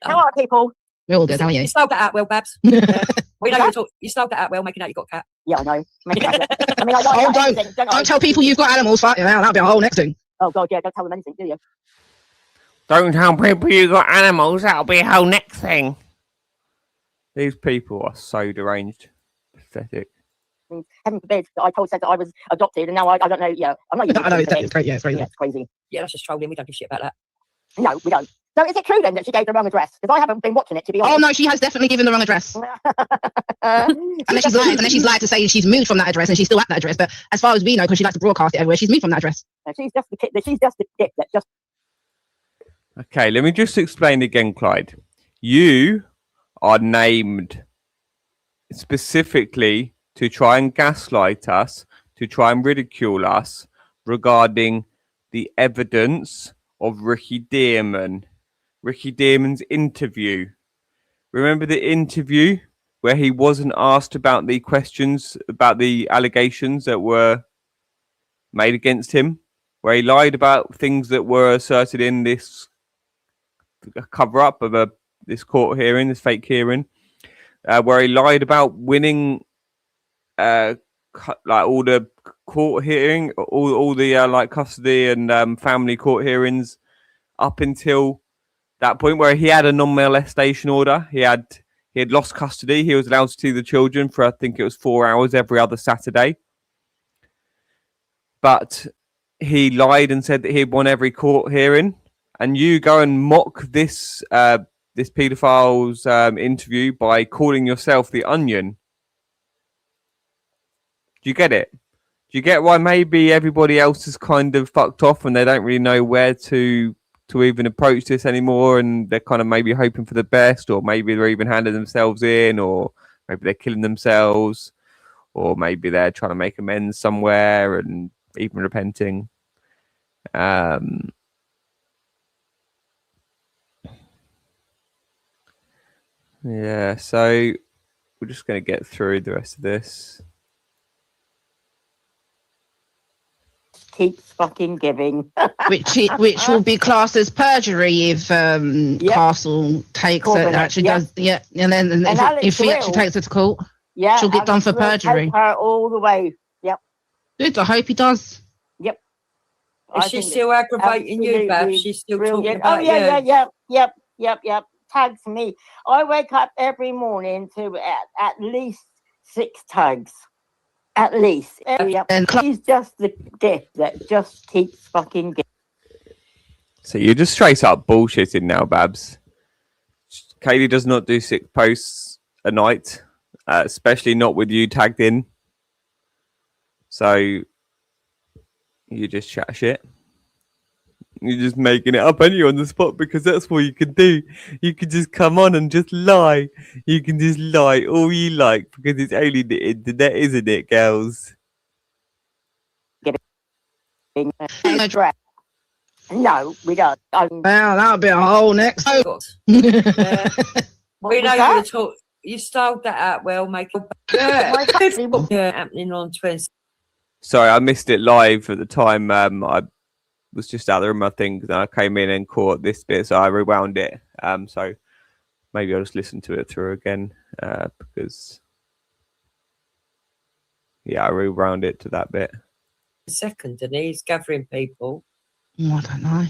How are people? We're all good, how are you? You stole that Atwell, Babs. We know you stole that Atwell, making out you got a cat. Yeah, I know. I mean, I like don't tell people you've got animals. Fuck you, that'll be a whole next thing. Oh god, yeah, don't tell them anything, do you? Don't tell people you got animals. That'll be a whole next thing. These people are so deranged. Pathetic. I mean, heaven forbid that I said that I was adopted, and now I don't know. Yeah, I'm not. I know it's great. Yeah, it's great. Yeah, it's crazy. Yeah, that's just trolling. We don't give shit about that. No, we don't. So is it true then that she gave the wrong address? Because I haven't been watching it, to be honest. Oh no, she has definitely given the wrong address. Unless she's lied to say she's moved from that address and she's still at that address. But as far as we know, because she likes to broadcast it everywhere, she's moved from that address. She's just the dick that just. Okay, let me just explain again, Clyde. You are named specifically to try and gaslight us, to try and ridicule us regarding the evidence of Ricky Dearman. Ricky Dearman's interview. Remember the interview where he wasn't asked about the questions, about the allegations that were made against him, where he lied about things that were asserted in this cover-up of this court hearing, this fake hearing, where he lied about winning like all the court hearing, all the like custody and family court hearings up until that point where he had a non-molestation order. He had lost custody. He was allowed to see the children for, I think it was 4 hours every other Saturday. But he lied and said that he'd won every court hearing. And you go and mock this this paedophile's interview by calling yourself the Onion. Do you get it? Do you get why maybe everybody else is kind of fucked off and they don't really know where to even approach this anymore, and they're kind of maybe hoping for the best, or maybe they're even handing themselves in, or maybe they're killing themselves, or maybe they're trying to make amends somewhere and even repenting. Yeah, so we're just going to get through the rest of this. Keeps fucking giving. which will be classed as perjury if Castle takes Corbyn, it. Actually does, yeah. And then if he actually takes it to court, yeah, she'll get done for perjury. Take her all the way. Yep. Good. I hope he does. Yep. Is she still aggravating you, Bab? She's still talking about you. Yep. Tags me. I wake up every morning to at least 6 tags. At least. And she's just the gift that just keeps fucking giving. So you're just straight up bullshitting now, Babs. Kaylee does not do 6 posts a night, especially not with you tagged in. So you just chat shit. You're just making it up anyway on the spot because that's what you can do. You can just come on and just lie. You can just lie all you like because it's only the internet, isn't it, girls? No, we don't. Well, that'll be a whole next. We know you styled that out well, Michael. Happening on Twitter. Sorry, I missed it live at the time. I was just out there in my things and I came in and caught this bit, so I rewound it. So maybe I'll just listen to it through again because I rewound it to that bit. Second, and he's gathering people. I don't know.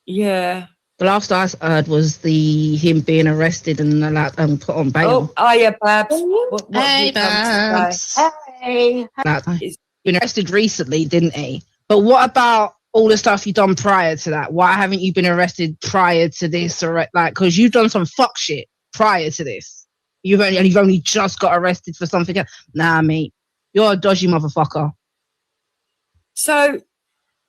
Yeah. The last I heard was him being arrested and allowed put on bail. Oh, hiya, Babs. Hey, Babs. Hey. He's been arrested recently, didn't he? But what about all the stuff you've done prior to that? Why haven't you been arrested prior to this? Or like, because you've done some fuck shit prior to this. You've only just got arrested for something else. Nah, mate, you're a dodgy motherfucker. So,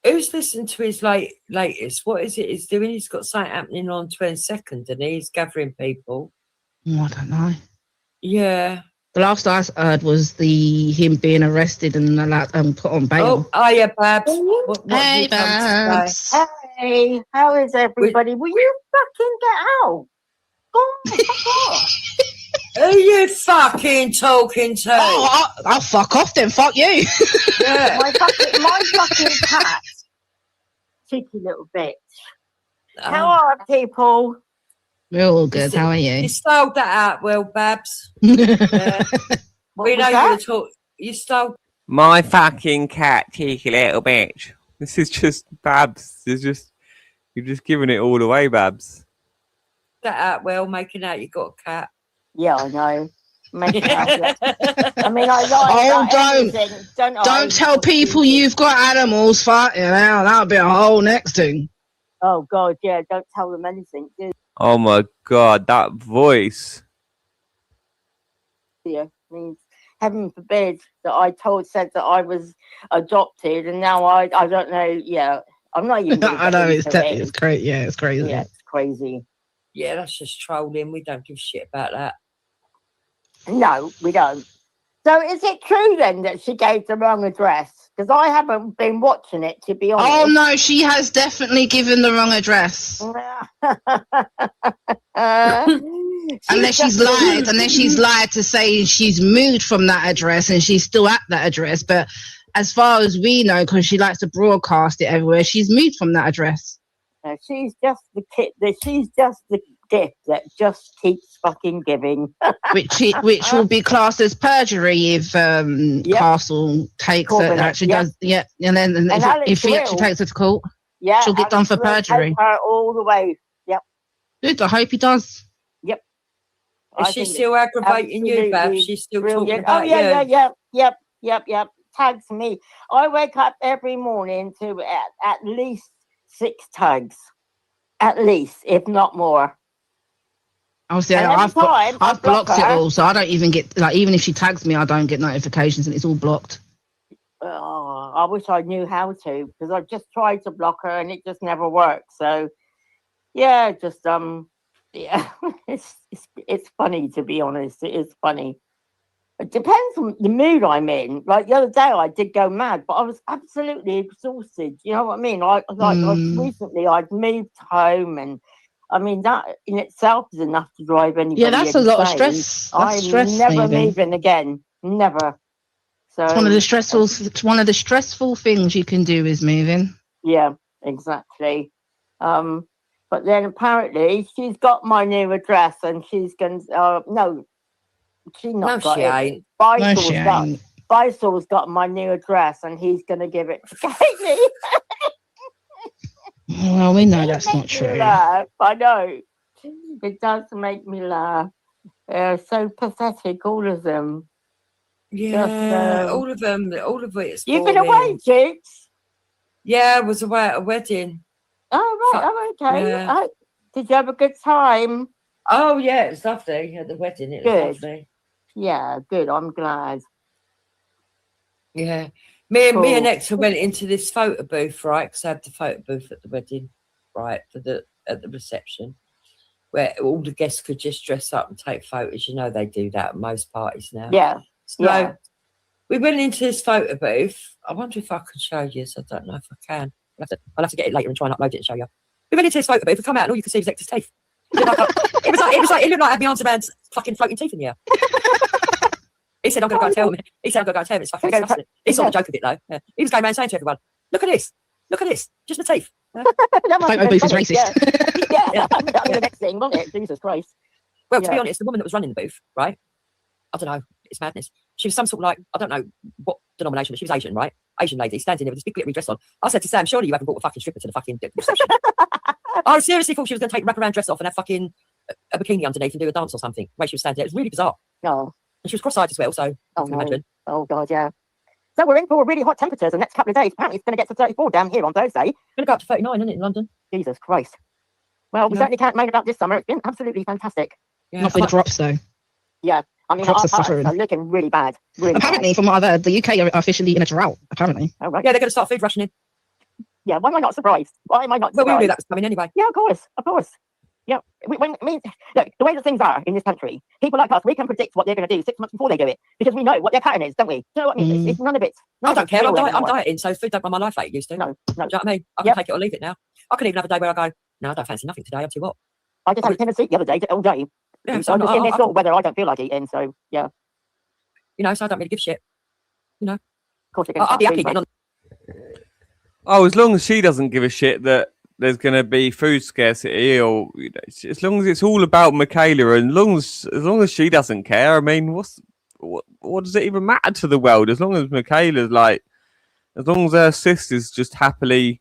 who's listened to his latest? What is it he's doing? He's got something happening on 22nd, and he's gathering people. Oh, I don't know. Yeah. The last I heard was him being arrested and allowed put on bail. Oh, yeah, Babs. What Hey, have you come to Babs. say? Hey, how is everybody? Will you fucking get out? Go on, fuck off. Who are you fucking talking to? Oh, I'll fuck off then. Fuck you. Yeah. My fucking cat. Cheeky little bitch. How are people? We're all good. How are You you? stole that out well, Babs. What We was know that? you were talking. You stole My fucking cat, cheeky little bitch. This is just Babs. You're just giving it all away, Babs. that out well, making out you got a cat. Yeah, I know. Making out, yeah. I mean, I like Oh, that don't tell people you've got animals. Fucking hell, that'll be a whole next thing. Oh God, yeah. Don't tell them anything, do Oh my god, that voice. you? I mean, heaven forbid that said that I was adopted, and now I don't know. Yeah, I'm not even. I know it's crazy. Yeah, it's crazy. Yeah, it's crazy. Yeah, that's just trolling. We don't give a shit about that. No, we don't. So is it true then that she gave the wrong address? Because I haven't been watching it, to be honest. Oh no, she has definitely given the wrong address. Unless she's lied to say she's moved from that address and she's still at that address. But as far as we know, because she likes to broadcast it everywhere, she's moved from that address. She's just the kid. She's just the gift that just keeps fucking giving. which will be classed as perjury if Castle takes it. Actually does. Yeah, and then if she actually takes it to court, she'll get done for perjury. Take her all the way. Yep. Good. I hope he does. Yep. Is she still aggravating you, Babs? She's still talking about you. Yep. Tags me. I wake up every morning to at least 6 tags, at least, if not more. Obviously, I've blocked it all, so I don't even get even if she tags me, I don't get notifications, and it's all blocked. Oh, I wish I knew how to, because I just tried to block her and it just never worked. So, yeah, it's funny, to be honest. It is funny. It depends on the mood I'm in. Like the other day, I did go mad, but I was absolutely exhausted. You know what I mean? Recently, I'd moved home, and I mean that in itself is enough to drive anybody. Yeah, that's a lot of stress. I'm never moving again. Never. So it's one of the stressful things you can do is moving. Yeah, exactly. But then apparently she's got my new address, and she's going to. No. She ain't. Bisol's got my new address, and he's going to give it to Katie. Well, we know that's not true. Laugh. I know. It does make me laugh. They're so pathetic, all of them. Yeah, all of them. All of it. You've been away, Jigs? Yeah, I was away at a wedding. Oh, right. Oh, okay. Yeah. Did you have a good time? Oh, yeah, it was lovely at the wedding. It was lovely. Yeah, good. I'm glad. Yeah. Me and Hector went into this photo booth, right? Because I had the photo booth at the wedding, right, at the reception, where all the guests could just dress up and take photos. You know, they do that at most parties now. Yeah. So we went into this photo booth. I wonder if I can show you. So I don't know if I can. I'll have to get it later and try and upload it and show you. We went into this photo booth. We come out and all you could see was Hector's teeth. It looked like I had my auntie man's fucking floating teeth in the air. He said, I'm going to go and tell him. He said, I'm going to go and tell him. It's fucking disgusting. He saw the joke of it, though. Yeah. He was going around saying to everyone, look at this. Just the teeth. Photo booth is racist. Yeah. That was the next thing, wasn't it? Jesus Christ. Well, to be honest, the woman that was running the booth, right? I don't know. It's madness. She was some sort of I don't know what denomination, but she was Asian, right? Asian lady, standing there with this big glittery dress on. I said to Sam, surely you haven't brought a fucking stripper to the fucking reception. I seriously thought she was going to take a wraparound dress off and have fucking a bikini underneath and do a dance or something. The way she was standing there, it was really bizarre. Oh. And she was cross-eyed as well, so I can imagine. Oh, God, yeah. So we're in for really hot temperatures the next couple of days. Apparently it's going to get to 34 down here on Thursday. It's going to go up to 39, isn't it, in London? Jesus Christ. Well, we certainly can't moan about this summer. It's been absolutely fantastic. Yeah, not big drops, though. Yeah. I mean, Crops are our products suffering. are looking really bad. Really Apparently, bad. from what I've heard, the UK are officially in a drought. Apparently. Oh, right. Yeah, they're going to start food rationing. Yeah, why am I not surprised? Why am I not Well, we all surprised? knew that was coming anyway. Yeah, of course, of course. Yeah, look, the way that things are in this country, people like us, we can predict what they're going to do 6 months before they do it because we know what their pattern is, don't we? You know what I mean? It's none of it. I don't care. I'm dieting, so food don't run my life like it used to. No, no. Do you know what I mean? I can take it or leave it now. I can even have a day where I go, no, I don't fancy nothing today. I'm too what? I just had a tendency the other day, all day. Yeah, so I'm just in this sort of weather I don't feel like eating, so yeah. You know, so I don't really give a shit. You know, of course, I'll be happy getting on. Oh, as long as she doesn't give a shit that there's going to be food scarcity, or you know, as long as it's all about Michaela, and as long as she doesn't care, I mean, what does it even matter to the world? As long as Michaela's like, as long as her sister's just happily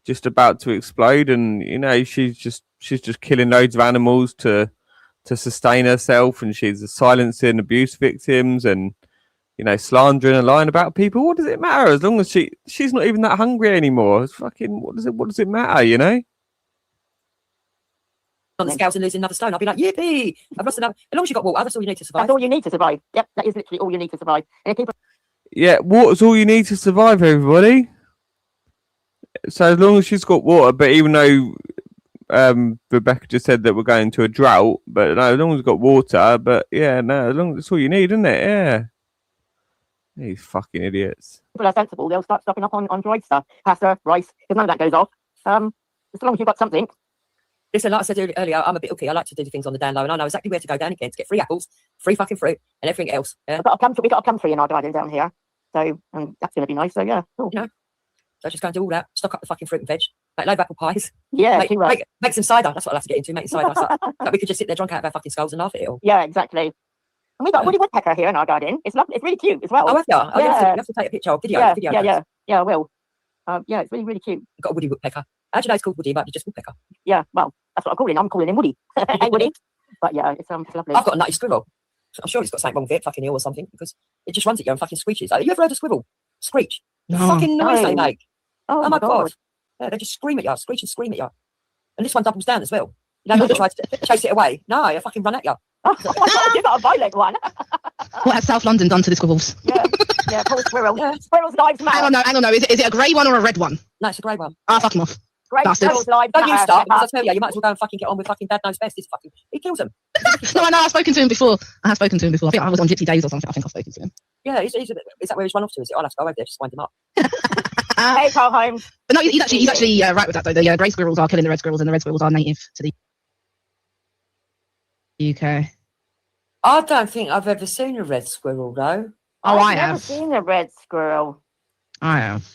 just about to explode, and you know, she's just killing loads of animals to sustain herself, and she's silencing abuse victims and, you know, slandering and lying about people. What does it matter? As long as she's not even that hungry anymore. It's fucking, what does it matter, you know? On the scales and losing another stone, I'll be like, yippee! I've lost another. As long as you've got water, that's all you need to survive. That's all you need to survive. Yep, that is literally all you need to survive. And if people... Yeah, water's all you need to survive, everybody. So as long as she's got water, but even though Rebecca just said that we're going to a drought, but no, as long as we've got water, but yeah, no, as long as that's all you need, isn't it? Yeah. These fucking idiots. People are sensible, they'll start stocking up on dried stuff, pasta, rice, because none of that goes off. As long as you've got something. Listen, like I said earlier, I'm a bit okay. I like to do things on the down low, and I know exactly where to go down again to get free apples, free fucking fruit, and everything else. Yeah? We've got a plum tree in our garden down here, so that's going to be nice. So yeah, cool. You know, so just go and do all that, stock up the fucking fruit and veg, make load of apple pies. Yeah, make some cider. That's what I'll have to get into, making cider. So we could just sit there drunk out of our fucking skulls and laugh at it all. Yeah, exactly. And we've got Woody Woodpecker here in our garden. It's lovely. It's really cute as well. Oh, have you? Oh, yeah. You have to take a picture of video. Yeah, I will. Yeah, it's really, really cute. You've got a Woody Woodpecker. How do you know it's called Woody? It might be just Woodpecker. Yeah, well, that's what I'm calling him. I'm calling him Woody. Hey, Woody. But yeah, it's lovely. I've got a nutty squirrel. I'm sure it's got something wrong with it, fucking ill or something, because it just runs at you and fucking screeches. Have you ever heard a squirrel screech? No. The fucking noise they make. Oh my God. Yeah, they just scream at you, screech and scream at you. And this one doubles down as well. You know, try to chase it away. No, I fucking run at you. Oh my God, you've got a violent one. What has South London done to the squirrels? Yeah, poor squirrel. Yeah. Squirrels' lives matter. Hang on, no. Is it a grey one or a red one? No, it's a grey one. Ah, fuck him off. Great squirrels' lives Don't you matter. start, because I tell you, you might as well go and fucking get on with fucking Dad Knows Best. He kills them. No, I know, I've spoken to him before. I think I was on Gypsy Days or something. I think I've spoken to him. Yeah, is that where he's run off to? Is it? I'll have to go over there, just wind him up. Hey, Carl Holmes. But no, he's actually right with that though. The grey squirrels are killing the red squirrels, and the red squirrels are native to the UK. I don't think I've ever seen a red squirrel though. Oh, I've I never have. seen a red squirrel. I have.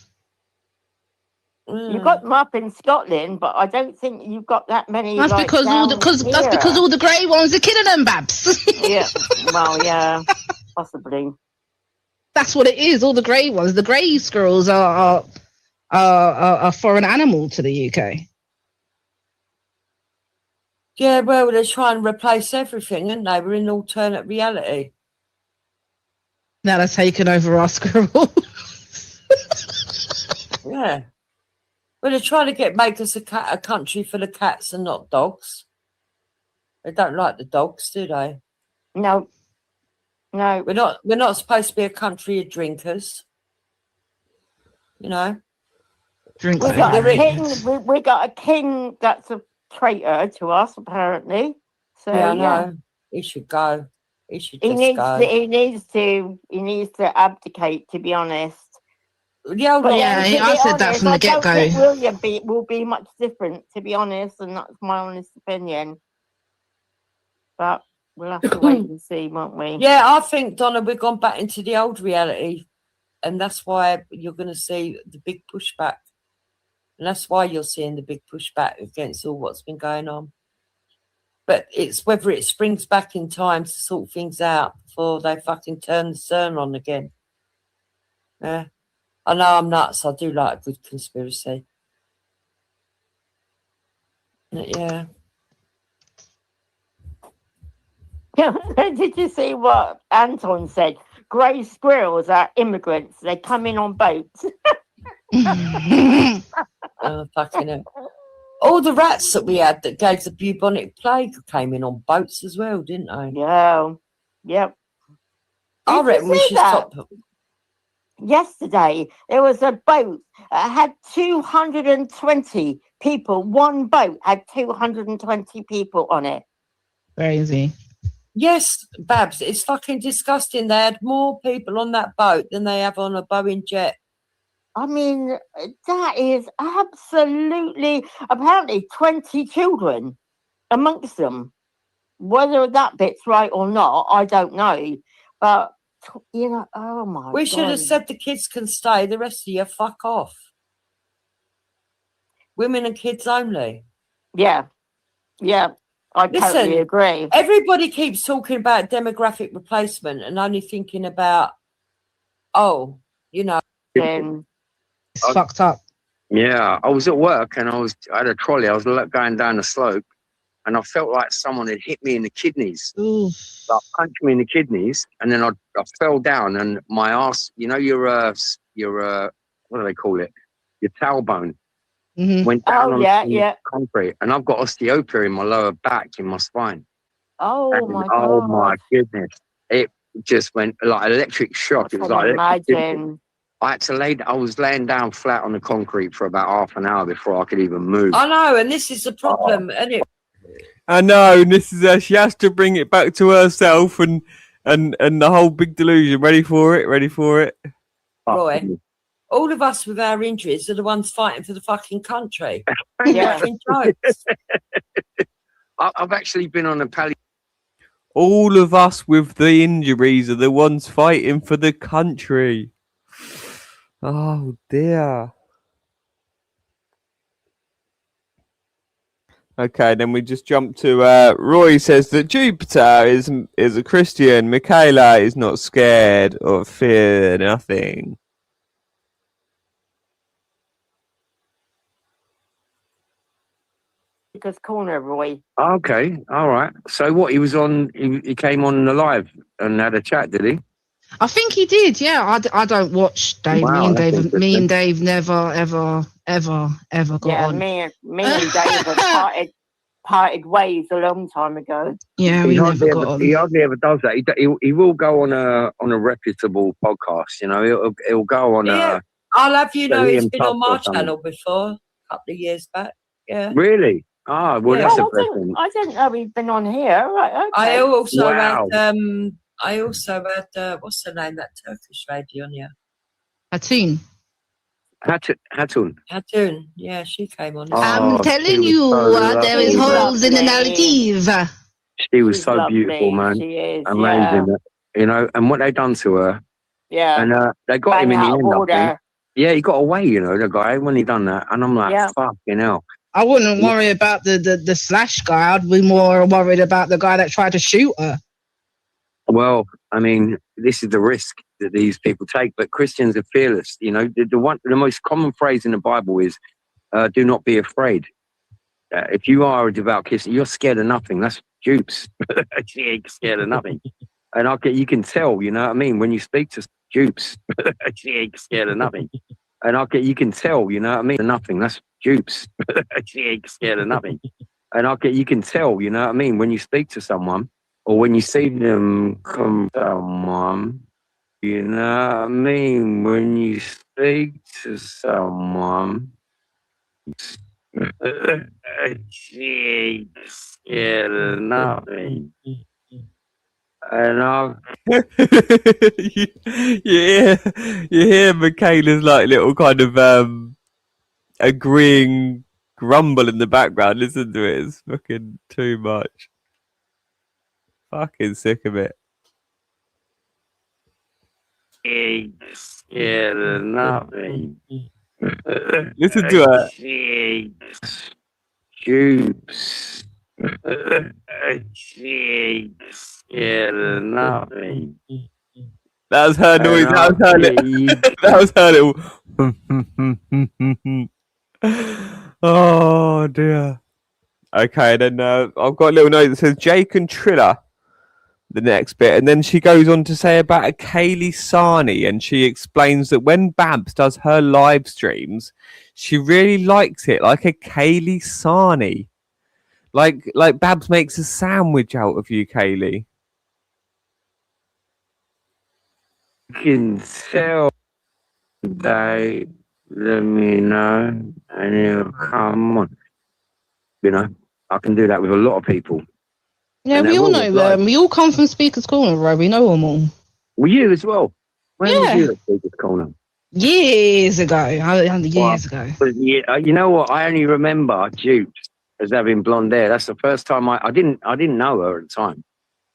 You've got them up in Scotland, but I don't think you've got that many. That's like, because all the grey ones are killing them, Babs. Yeah, well, yeah, possibly. That's what it is. All the grey ones. The grey squirrels are a foreign animal to the UK. Yeah, well, they're trying to replace everything, aren't they? We're in alternate reality. Now they're taking over our squirrels. Yeah. Well, they're trying to make us a country full of cats and not dogs. They don't like the dogs, do they? No. We're not supposed to be a country of drinkers. You know? We got a king that's a traitor to us, apparently. So yeah, I know. He should go. He should just go. He needs to abdicate, to be honest. Yeah, I said that from the get-go. I don't think will be much different, to be honest, and that's my honest opinion. But we'll have to wait and see, won't we? Yeah, I think, Donna, we've gone back into the old reality, and that's why you're going to see the big pushback. And that's why you're seeing the big pushback against all what's been going on. But it's whether it springs back in time to sort things out before they fucking turn the CERN on again. Yeah. I know I'm nuts. I do like a good conspiracy. Yeah. Did you see what Anton said? Grey squirrels are immigrants. They come in on boats. Oh, fucking hell. All the rats that we had that gave the bubonic plague came in on boats as well, didn't they? Yeah. Yep. I Did you reckon we see should that? stop. Yesterday, there was a boat that had 220 people. One boat had 220 people on it. Crazy. Yes, Babs, it's fucking disgusting. They had more people on that boat than they have on a Boeing jet. I mean, that is absolutely, apparently 20 children amongst them. Whether that bit's right or not, I don't know. But, you know, oh my God. We should have said the kids can stay, the rest of you fuck off. Women and kids only. Yeah, yeah, I totally agree. Everybody keeps talking about demographic replacement and only thinking about, oh, you know. It's fucked up. Yeah, I was at work and I had a trolley. I was going down the slope, and I felt like someone had hit me in the kidneys. Like punched me in the kidneys, and then I fell down, and my ass, you know, your what do they call it? Your tailbone went down on the concrete, and I've got osteopenia in my lower back, in my spine. Oh my God! Oh my goodness! It just went like electric shock. It was like imagine. I had to I was laying down flat on the concrete for about half an hour before I could even move. I know, and this is the problem, and I know, and this is she has to bring it back to herself and the whole big delusion. Ready for it? Roy, all of us with our injuries are the ones fighting for the fucking country. Yeah. Jokes. I've actually been on a palliative. All of us with the injuries are the ones fighting for the country. Oh dear. Okay, then we just jump to Roy says that Jupiter is a Christian. Michaela is not scared or fear nothing. Because corner, Roy. Okay, all right. So what? He was on. He came on the live and had a chat, did he? I think he did. Yeah, I don't watch Dave. Wow, me and Dave never ever got on. Me and Dave have parted ways a long time ago. Yeah, we never got on. He hardly ever does that. He will go on a reputable podcast. You know, he'll go on. Yeah, I'll have you know he's been on my something. channel before a couple of years back. Yeah. Really? Ah, well, Yeah. that's a I didn't know he'd been on here. Right, okay. I also Wow. had what's the name, that Turkish lady on here? Hatun. Hatun. Yeah, she came on. I'm telling she you, was so there is lovely. holes in the narrative. She was She's so lovely. beautiful, man. She is, Amazing. You know, and what they done to her. Yeah. And they got him in the Bang out end. I water. think. Yeah, he got away, you know, the guy, when he done that. And I'm like, fucking hell. I wouldn't worry about the slash guy. I'd be more worried about the guy that tried to shoot her. Well, I mean, this is the risk that these people take, but Christians are fearless. You know, the most common phrase in the Bible is, do not be afraid. If you are a devout Christian, you're scared of nothing. That's dupes. She ain't scared of nothing. And you can tell, you know what I mean, when you speak to dupes. She ain't scared of nothing. And you can tell, you know what I mean, nothing. That's dupes. She ain't scared of nothing. And you can tell, you know what I mean, when you speak to someone or when you see them come to someone, you know what I mean, when you speak to someone, she ain't scared of nothing. And you hear Michaela's like little kind of agreeing grumble in the background. Listen to it, it's fucking too much. Fucking sick of it. ain't scared of nothing. Listen to her. Dupes. She ain't scared of nothing. That was her noise. That was her little. Oh dear. Okay, then I've got a little note that says Jake and Triller. The next bit, and then she goes on to say about a Kaylee Sarni, and she explains that when Babs does her live streams, she really likes it like a Kaylee Sarni, like Babs makes a sandwich out of you, Kaylee. can tell they let me know and it'll come on. You know, I can do that with a lot of people. Yeah, And we they all will know. reply. We all come from Speaker's Corner, right? We know them all. Were you as well? When was Yeah. you at Speaker's Corner? Years ago. Years ago. But yeah, you know what? I only remember Dukes as having blonde hair. That's the first time I didn't know her at the time,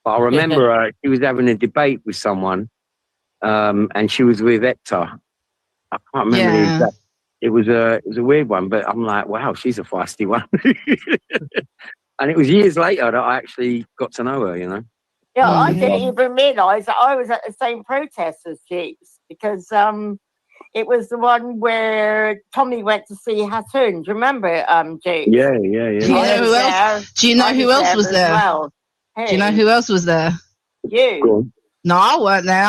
but I remember her. She was having a debate with someone, and she was with Hector. I can't remember the exact. It was a weird one, but I'm like, wow, she's a feisty one. And it was years later that I actually got to know her. You know. Yeah, I didn't even realise that I was at the same protest as Jeeps because it was the one where Tommy went to see Hattoon. Do you remember, Jeeps? Yeah. Do you know who else? Do you know who else was there? Well. Do you know who else was there? You. No, I weren't there.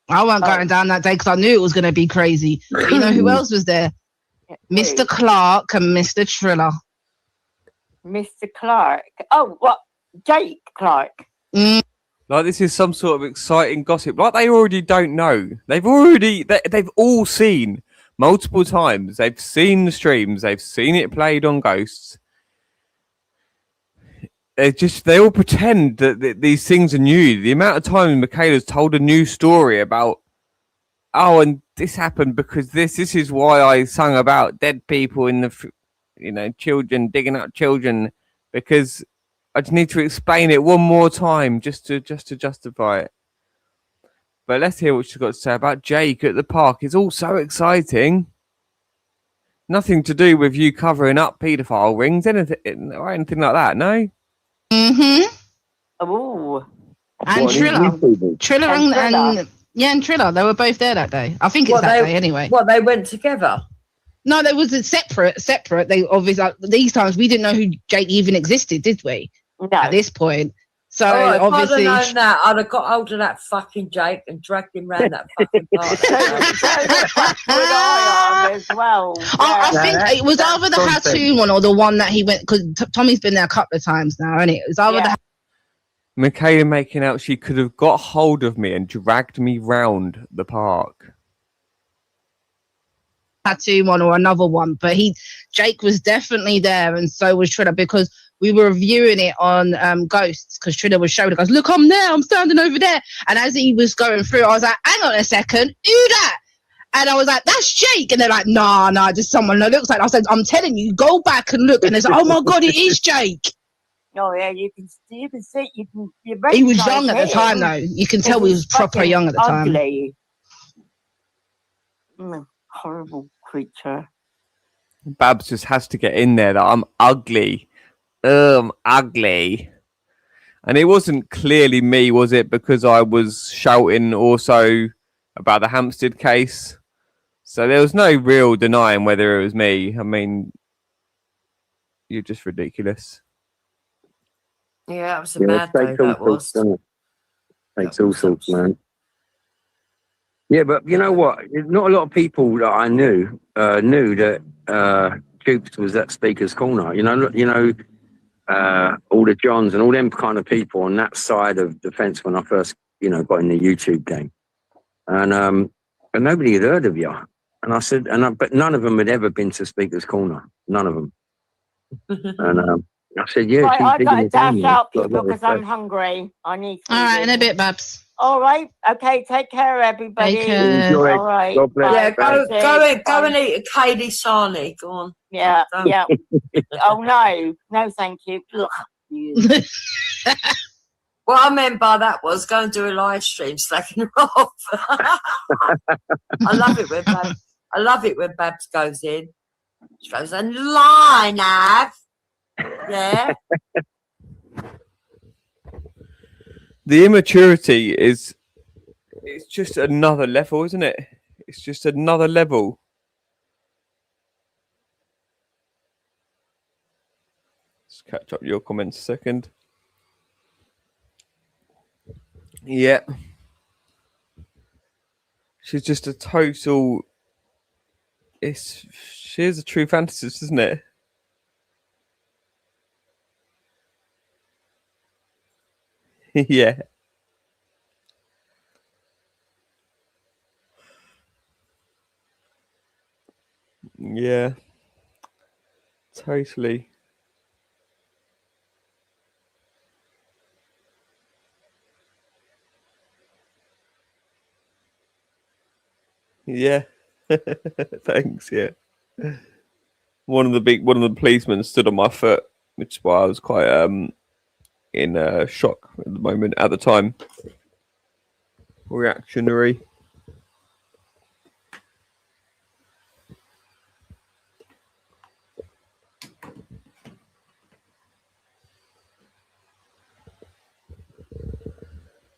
I weren't going down that day because I knew it was going to be crazy. But you know who else was there? Mr. Clark and Mr. Triller. Mr. Clark. Oh, what? Jake Clark. Like this is some sort of exciting gossip. Like they already don't know. They've all seen multiple times. They've seen the streams. They've seen it played on Ghosts. They all pretend that these things are new. The amount of times Michaela's told a new story about, oh, and this happened because this is why I sung about dead people in the, children digging up children, because I just need to explain it one more time just to justify it. But let's hear what she's got to say about Jake at the park. It's all so exciting. Nothing to do with you covering up paedophile rings, anything or anything like that, no? Oh. And Triller and Triller, they were both there that day. I think it's that day anyway. What, they went together? No, there was a separate. They obviously these times we didn't know who Jake even existed, did we? No. At this point. So If obviously I'd have known that, I'd have got hold of that fucking Jake and dragged him round that fucking park. As well. I think it was either the Hattoon one or the one that he went, because Tommy's been there a couple of times now, and it was either the Michaela making out she could have got hold of me and dragged me round the park. Hattoon one or another one, but Jake was definitely there, and so was Triller, because we were reviewing it on Ghosts, because Triller was showing it. Goes, look, I'm there, I'm standing over there. And as he was going through, I was like, hang on a second, who that? And I was like, that's Jake. And they're like, nah, just someone that looks like. I said, I'm telling you, go back and look. And they're like, oh my god, it is Jake. Oh yeah, you can see. He was young at the time, though. You can tell he was proper young at the time. Horrible creature. Babs just has to get in there that I'm ugly. I'm ugly. And it wasn't clearly me, was it? Because I was shouting also about the Hampstead case. So there was no real denying whether it was me. I mean, you're just ridiculous. Yeah, that was a bad day, that was. Takes all sorts, man. Yeah, but you know what? Not a lot of people that I knew that Coops was at Speaker's Corner. You know, all the Johns and all them kind of people on that side of the fence when I first, got in the YouTube game, and nobody had heard of you. And I said, but none of them had ever been to Speaker's Corner. None of them. And I said, yeah. Right, I got to dash out, people, because I'm hungry. I need to. All right, in a bit, Babs. All right. Okay, take care, everybody. Take care. All right. God bless. Yeah, go and eat a Katie Sarnie. Go on. Yeah, yeah. Oh, no, thank you. Ugh. What I meant by that was go and do a live stream slacking her off. I love it when Babs goes in. She goes, and line, Av. Yeah. The immaturity it's just another level, isn't it? It's just another level. Let's catch up your comments a second. Yeah. She's just a total... She is a true fantasist, isn't it? Yeah. Yeah. Totally. Yeah. Thanks, yeah. One of the policemen stood on my foot, which is why I was quite in shock at the moment at the time. Reactionary.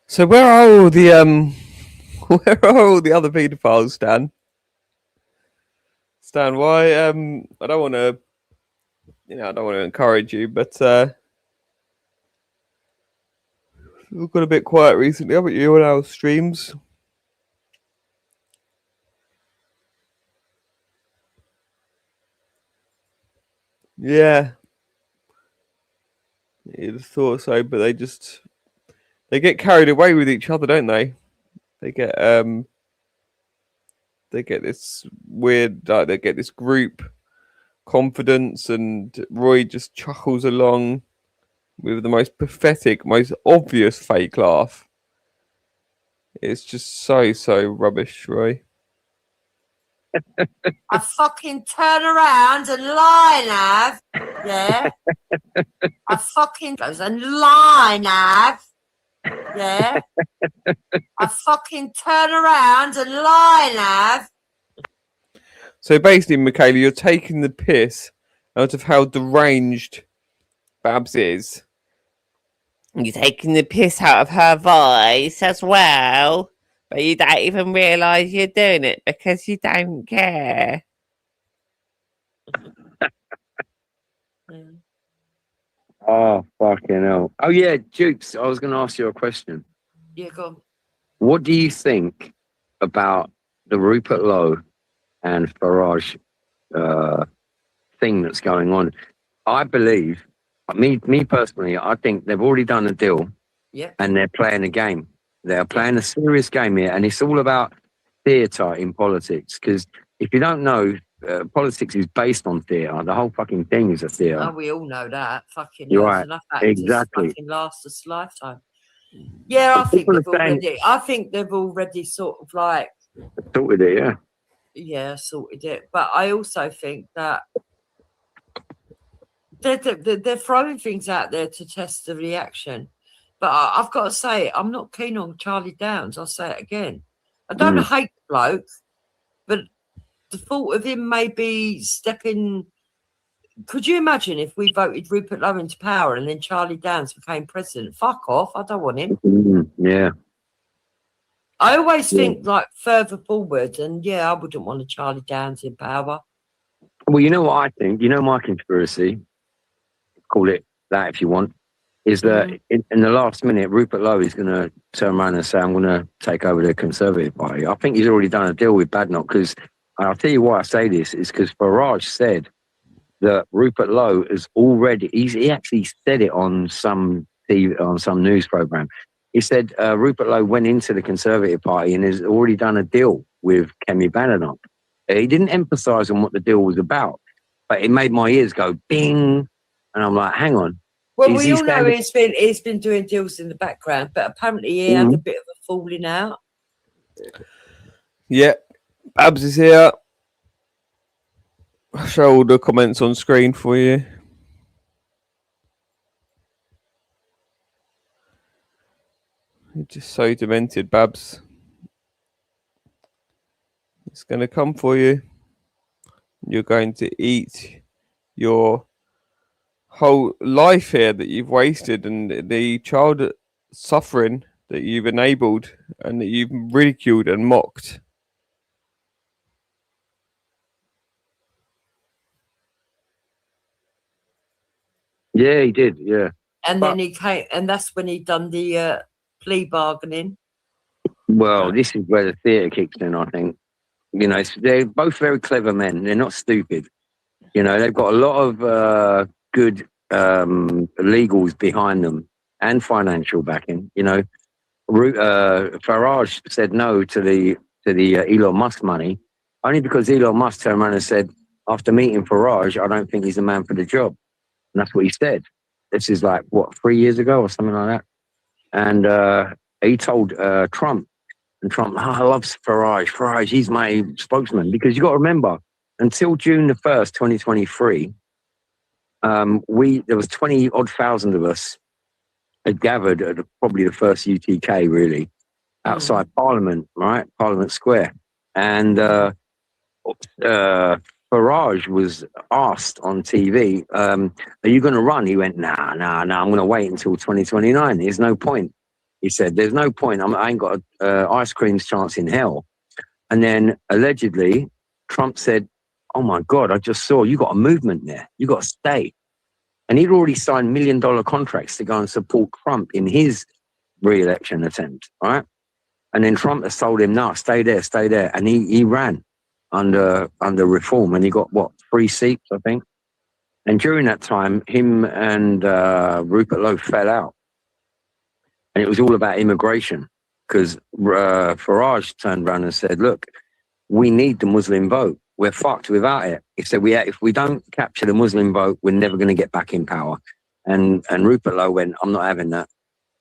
So where are all the where are all the other paedophiles, Stan? Stan, why I don't want to, I don't want to encourage you, but we've got a bit quiet recently, haven't you, on our streams? Yeah. You'd have thought so, but they get carried away with each other, don't they? They get this weird, like, they get this group confidence, and Roy just chuckles along with the most pathetic, most obvious fake laugh. It's just so rubbish, Roy. I fucking turn around and lie, Nav. Yeah. I fucking goes and lie, Nav. Yeah. I fucking turn around and lie, Nav. So basically, Michaela, you're taking the piss out of how deranged Babs is. You're taking the piss out of her voice as well. But you don't even realise you're doing it because you don't care. Oh, fucking hell. Oh, yeah, Dukes, I was going to ask you a question. Yeah, go on. What do you think about the Rupert Lowe and Farage thing that's going on? I believe, me personally, I think they've already done a deal. Yeah. And they're playing a game. They're playing a serious game here, and it's all about theatre in politics. Because if you don't know, politics is based on theatre. The whole fucking thing is a theatre. Oh, we all know that. Fucking You're there's right. enough actors Exactly. fucking last us lifetime. Yeah, I think they've already sort of like sorted it, yeah. Yeah, sorted it. But I also think that they're throwing things out there to test the reaction. But I've got to say, I'm not keen on Charlie Downs. I'll say it again. I don't hate the bloke, but the thought of him maybe stepping. Could you imagine if we voted Rupert Lowe into power and then Charlie Downs became president? Fuck off. I don't want him. Yeah. I always think like further forward, and I wouldn't want a Charlie Downs in power. Well, you know what I think? You know my conspiracy, call it that if you want, is that in the last minute, Rupert Lowe is going to turn around and say, I'm going to take over the Conservative Party. I think he's already done a deal with Badenoch, because I'll tell you why I say this, is because Farage said that Rupert Lowe is already, he actually said it on some TV, on some news program. He said Rupert Lowe went into the Conservative Party and has already done a deal with Kemi Badenoch. He didn't emphasise on what the deal was about, but it made my ears go bing, and I'm like, hang on. Well, we all know he's been doing deals in the background, but apparently he had a bit of a falling out. Yeah, Babs is here. I'll show all the comments on screen for you. You're just so demented, Babs. It's going to come for you. You're going to eat your whole life here that you've wasted, and the child suffering that you've enabled and that you've ridiculed and mocked. Yeah, he did. Yeah. And then he came, and that's when he done the plea bargaining. Well, this is where the theatre kicks in, I think. You know, they're both very clever men. They're not stupid. You know, they've got a lot of good legals behind them and financial backing. You know, Farage said no to the Elon Musk money only because Elon Musk turned around and said, after meeting Farage, I don't think he's the man for the job. And that's what he said. This is like, what, 3 years ago or something like that? And he told Trump, and Trump, I love Farage. Farage, he's my spokesman. Because you got to remember, until June the 1st, 2023, there was 20 odd thousand of us had gathered at probably the first UTK, really, outside Parliament, right? Parliament Square. And Farage was asked on TV, are you going to run? He went, nah, I'm going to wait until 2029. There's no point. He said, there's no point. I ain't got ice cream's chance in hell. And then allegedly, Trump said, oh my God, I just saw you got a movement there. You got to stay. And he'd already signed $1 million contracts to go and support Trump in his re-election attempt, right? And then Trump has told him, no, stay there. And he ran under reform, and he got, what, 3 seats, I think. And during that time, him and Rupert Lowe fell out. And it was all about immigration, because Farage turned around and said, look, we need the Muslim vote. We're fucked without it. He said, if we don't capture the Muslim vote, we're never going to get back in power. And Rupert Lowe went, I'm not having that.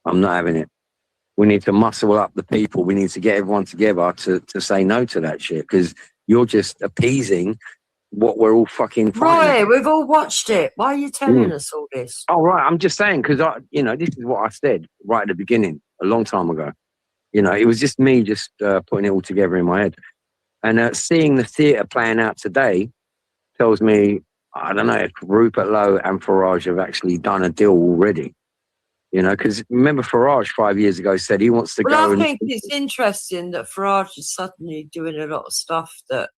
I'm not having it. We need to muscle up the people. We need to get everyone together to say no to that shit, because you're just appeasing what we're all fucking fighting. Right, we've all watched it. Why are you telling us all this? Oh, right. I'm just saying, because this is what I said right at the beginning, a long time ago. It was just me putting it all together in my head. And seeing the theatre playing out today tells me, I don't know if Rupert Lowe and Farage have actually done a deal already. Because remember Farage 5 years ago said he wants to go. I think it's interesting that Farage is suddenly doing a lot of stuff that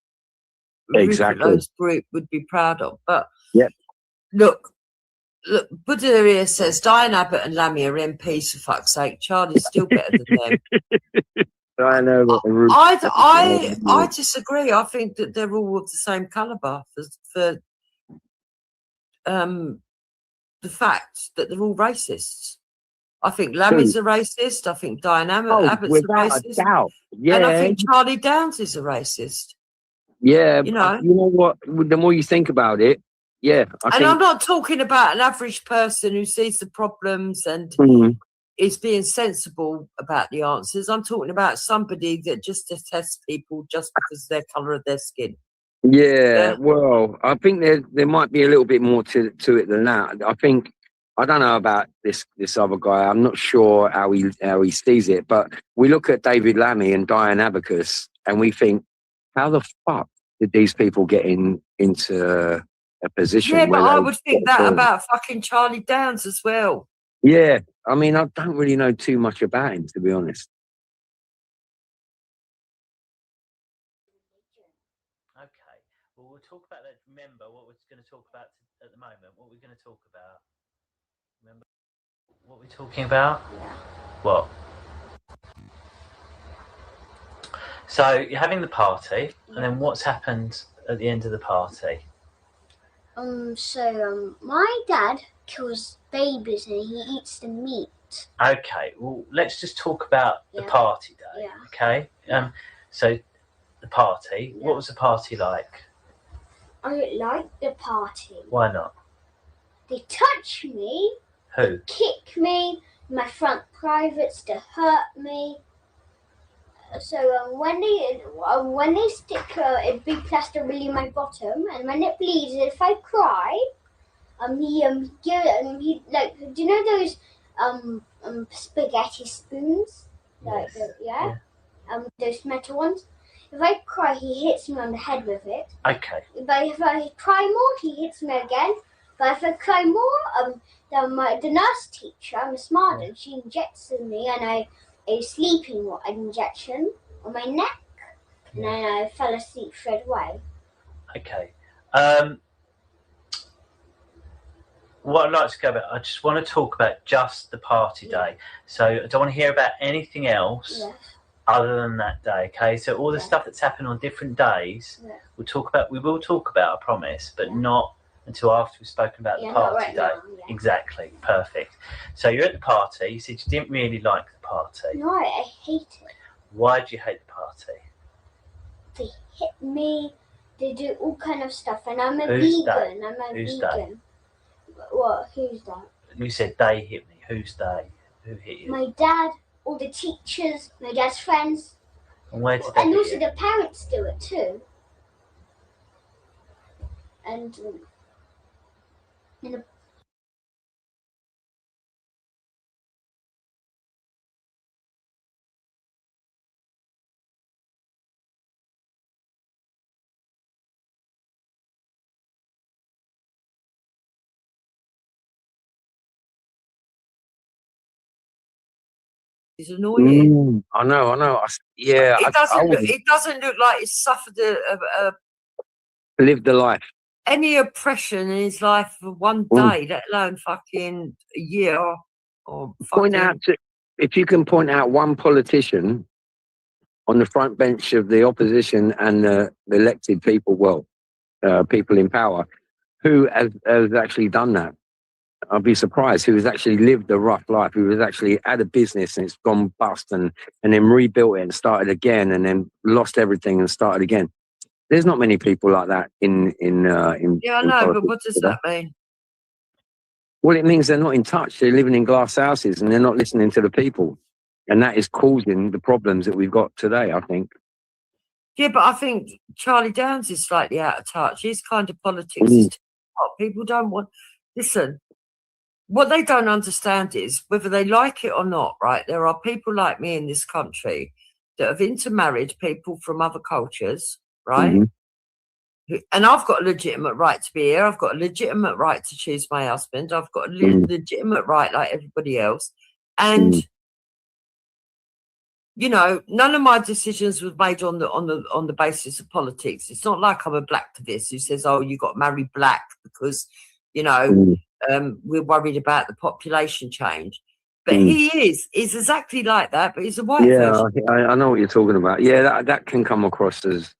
Rupert Lowe's group would be proud of. But look, Buddha here says Diane Abbott and Lammy are MPs, for fuck's sake. Charlie's still better than them. I know. I disagree. I think that they're all of the same caliber for the fact that they're all racists. I think Lammy's a racist. I think Diane Abbott's a racist. Doubt. Yeah. And I think Charlie Downs is a racist. Yeah. You know what? The more you think about it, yeah. I'm not talking about an average person who sees the problems and is being sensible about the answers. I'm talking about somebody that just detests people just because of their colour of their skin. Yeah, well, I think there might be a little bit more to it than that. I don't know about this other guy. I'm not sure how he sees it, but we look at David Lammy and Diane Abacus and we think, how the fuck did these people get into a position? Yeah, but I would think that about fucking Charlie Downs as well. Yeah, I mean, I don't really know too much about him, to be honest. Okay, well, we'll talk about that. Remember what we're going to talk about at the moment. What we're going to talk about. Remember what we're talking about? Yeah. What? So you're having the party, and then what's happened at the end of the party? My dad kills babies and he eats the meat. Okay, well, let's just talk about the party day. Yeah. Okay. So the party. Yeah. What was the party like? I don't like the party. Why not? They touch me. Who? They kick me. My front privates to hurt me. So when they stick a big plaster really in my bottom, and when it bleeds, if I cry, he like, do you know those spaghetti spoons? Like yes. Those metal ones. If I cry, he hits me on the head with it. Okay. But if I cry more, he hits me again. But if I cry more, the nurse teacher, Miss Marden, she injects me, and a sleeping injection on my neck, and then I fell asleep straight away. Okay. What I'd like to go about, I just want to talk about just the party day. So I don't want to hear about anything else other than that day. Okay. So all the stuff that's happened on different days, we will talk about, I promise, but not until after we've spoken about the party day. Now, Exactly. Perfect. So you're at the party. You said you didn't really like the party. No, I hate it. Why do you hate the party? They hit me. They do all kind of stuff, and I'm a Who's vegan. they? I'm a Who's vegan. What? Who's that? You said they hit me. Who's they? Who hit you? My dad, all the teachers, my dad's friends, And where did they and hit also you? the parents do it too. And in the It's annoying. I know. Yeah, It I doesn't look. wouldn't It doesn't look like he's suffered live the life. any oppression in his life for one day, let alone fucking a year or Point fucking. out if you can point out one politician on the front bench of the opposition and the elected people, people in power, who has actually done that. I'd be surprised who has actually lived a rough life, who has actually had a business and it's gone bust and then rebuilt it and started again and then lost everything and started again. There's not many people like that in Yeah, I know, but what does that mean? Well, it means they're not in touch. They're living in glass houses and they're not listening to the people. And that is causing the problems that we've got today, I think. Yeah, but I think Charlie Downs is slightly out of touch. His kind of politics is too hot. People don't want. Listen, what they don't understand is whether they like it or not, right? There are people like me in this country that have intermarried people from other cultures, right? And I've got a legitimate right to be here. I've got a legitimate right to choose my husband. I've got a legitimate right like everybody else. And you know, none of my decisions was made on the basis of politics. It's not like I'm a blacktivist who says, "Oh, you got to marry black because, you know, we're worried about the population change." But he's exactly like that. But he's a white version. I know what you're talking about. Yeah, that can come across as,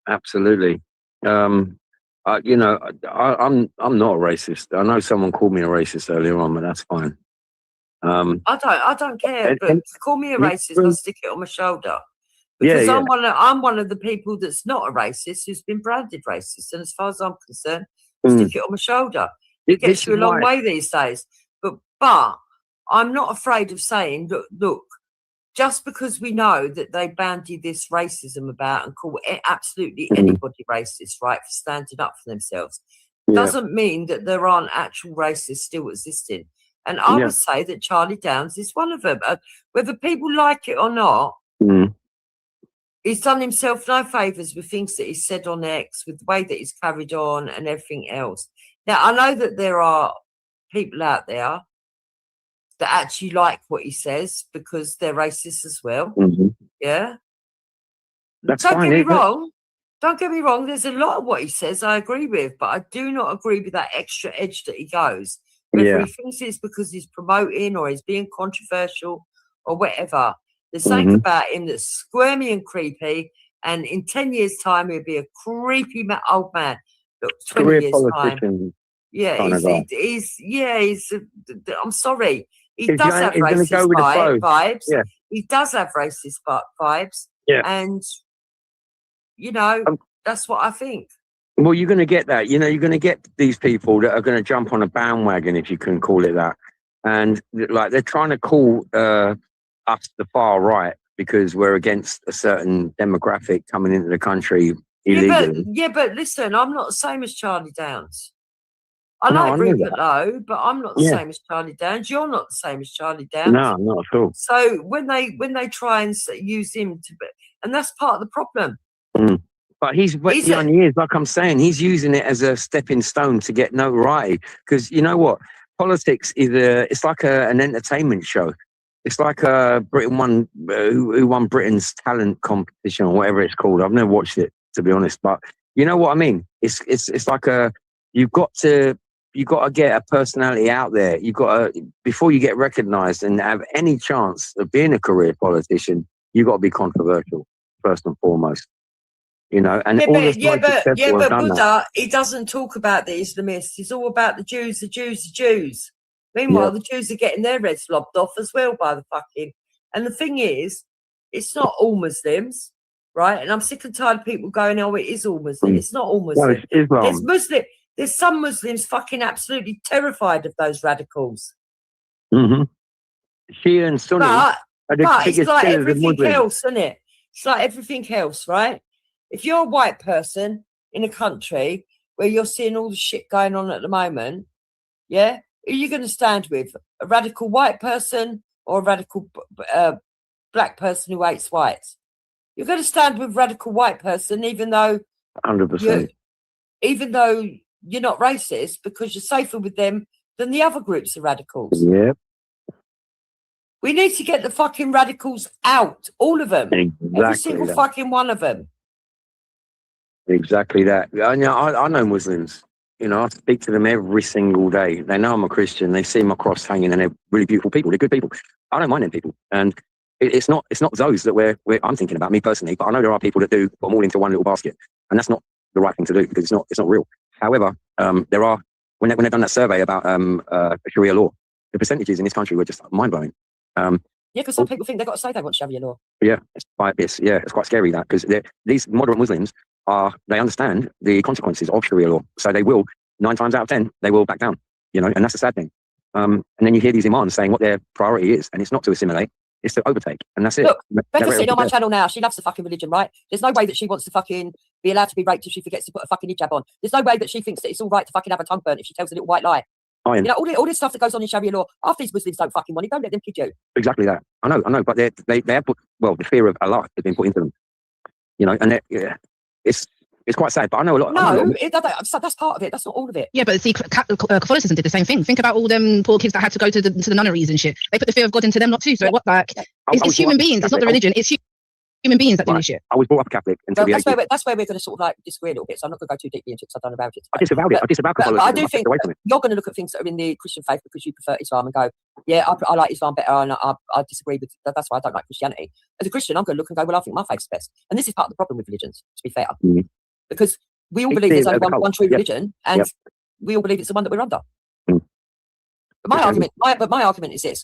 absolutely. I'm not a racist. I know someone called me a racist earlier on, but that's fine. I don't care, but call me a racist, I'll stick it on my shoulder. Because I'm one of the people that's not a racist who's been branded racist. And as far as I'm concerned, stick it on my shoulder. It gets you a long way these days. But I'm not afraid of saying, look, just because we know that they bandy this racism about and call absolutely anybody racist, right, for standing up for themselves, doesn't mean that there aren't actual racists still existing. And I would say that Charlie Downs is one of them. Whether people like it or not, he's done himself no favours with things that he's said on X, with the way that he's carried on and everything else. Now, I know that there are people out there that actually like what he says because they're racist as well. Yeah. That's Don't fine, get me wrong. Don't get me wrong. There's a lot of what he says I agree with, but I do not agree with that extra edge that he goes. Whether he thinks it's because he's promoting or he's being controversial or whatever. There's something about him that's squirmy and creepy, and in 10 years' time, he'll be a creepy old man. Look, 20 Career years' politician. time. I'm sorry. He does have racist vibes. Yeah. He does have racist vibes. Yeah. And, you know, that's what I think. Well, you're going to get that. You know, you're going to get these people that are going to jump on a bandwagon, if you can call it that. And like they're trying to call us the far right because we're against a certain demographic coming into the country illegally. But listen, I'm not the same as Charlie Downs. I like Rupert Lowe, but I'm not the same as Charlie Downs. You're not the same as Charlie Downs. No, not at all. So when they try and use him and that's part of the problem. But he's young years, like I'm saying, he's using it as a stepping stone to get notoriety. Because you know what, politics is it's like an entertainment show. It's like Britain won who won Britain's talent competition or whatever it's called. I've never watched it, to be honest, but you know what I mean. It's like you've got to get a personality out there. You've got to, before you get recognised and have any chance of being a career politician, you've got to be controversial first and foremost. You know, and but Buddha, he doesn't talk about the Islamists. It's all about the Jews, the Jews, the Jews. Meanwhile, the Jews are getting their heads lobbed off as well by the fucking. And the thing is, it's not all Muslims. right? And I'm sick and tired of people going, "Oh, it is all Muslim." It's not all Well, Muslim. it's Islam. There's Muslim. There's some Muslims fucking absolutely terrified of those radicals. Mm-hmm. Shia and Sunni But are the it's biggest like killers of everything Muslims. else, isn't it? It's like everything else, right? If you're a white person in a country where you're seeing all the shit going on at the moment, yeah, are you going to stand with a radical white person or a radical black person who hates whites? You're going to stand with a radical white person, even though 100%. even though you're not racist, because you're safer with them than the other groups of radicals. Yep. We need to get the fucking radicals out, all of them, every Exactly single that. fucking one of them. Exactly that. I know Muslims. You know, I speak to them every single day. They know I'm a Christian. They see my cross hanging, and they're really beautiful people. They're good people. I don't mind them people. And it's not those that I'm thinking about, me personally. But I know there are people that do put them all into one little basket, and that's not the right thing to do because it's not real. However, there are when they've done that survey about Sharia law, the percentages in this country were just mind blowing. Yeah, because some people think they've got to say they want Sharia law. Yeah, it's quite scary that because these moderate Muslims they understand the consequences of Sharia law, so they will 9 times out of 10 they will back down. You know, and that's the sad thing. And then you hear these imams saying what their priority is, and it's not to assimilate, it's to overtake, and that's it. Look, Becca's sitting on my channel now. She loves the fucking religion, right? There's no way that she wants to fucking be allowed to be raped if she forgets to put a fucking hijab on. There's no way that she thinks that it's all right to fucking have a tongue burnt if she tells a little white lie. You know, all this stuff that goes on in Sharia law, half these Muslims don't fucking want it. Don't let them kid you. Exactly that. I know, but they have put, well, the fear of Allah has been put into them. You know, and it's quite sad. But I know a lot. That's part of it. That's not all of it. Yeah, but see, Catholicism did the same thing. Think about all them poor kids that had to go to the nunneries and shit. They put the fear of God into them, not too. So what? Like, it's human beings. It's not the religion. It's human beings that do this shit. I was brought up Catholic until that's where we're going to sort of like disagree a little bit. So I'm not going to go too deeply into it because I don't know about it. I disavow Catholicism. But I do think you're going to look at things that are in the Christian faith because you prefer Islam and go, yeah, I like Islam better, and I disagree with that. That's why I don't like Christianity. As a Christian, I'm going to look and go, well, I think my faith's best. And this is part of the problem with religions, to be fair, because we all believe there's only one true religion, and we all believe it's the one that we're under. But my argument is this: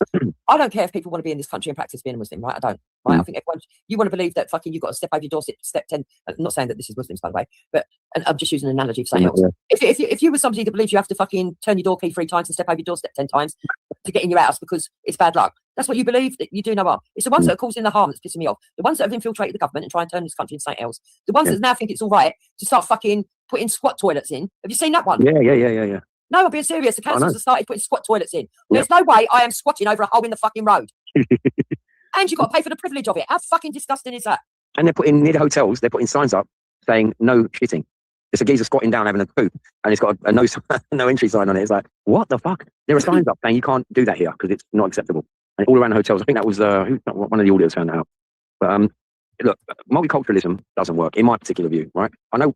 I don't care if people want to be in this country and practice being a Muslim, right? I don't. Right? I think everyone, you want to believe that fucking you've got to step over your doorstep, step 10. I'm not saying that this is Muslims, by the way, but and I'm just using an analogy for something else. If you were somebody that believes you have to fucking turn your door key 3 times and step over your doorstep 10 times to get in your house because it's bad luck, that's what you believe, that you do no harm. It's the ones that are causing the harm that's pissing me off. The ones that have infiltrated the government and try and turn this country into something else. The ones that now think it's all right to start fucking putting squat toilets in. Have you seen that one? Yeah. No, I'm being serious. The councils have started putting squat toilets in. There's no way I am squatting over a hole in the fucking road. And you've got to pay for the privilege of it. How fucking disgusting is that? And they're putting, near the hotels, they're putting signs up saying no shitting. There's a geezer squatting down having a poop, and it's got a no entry sign on it. It's like, what the fuck? There are signs up saying you can't do that here because it's not acceptable. And all around the hotels, I think that was one of the auditors found that out. But look, multiculturalism doesn't work in my particular view, right? I know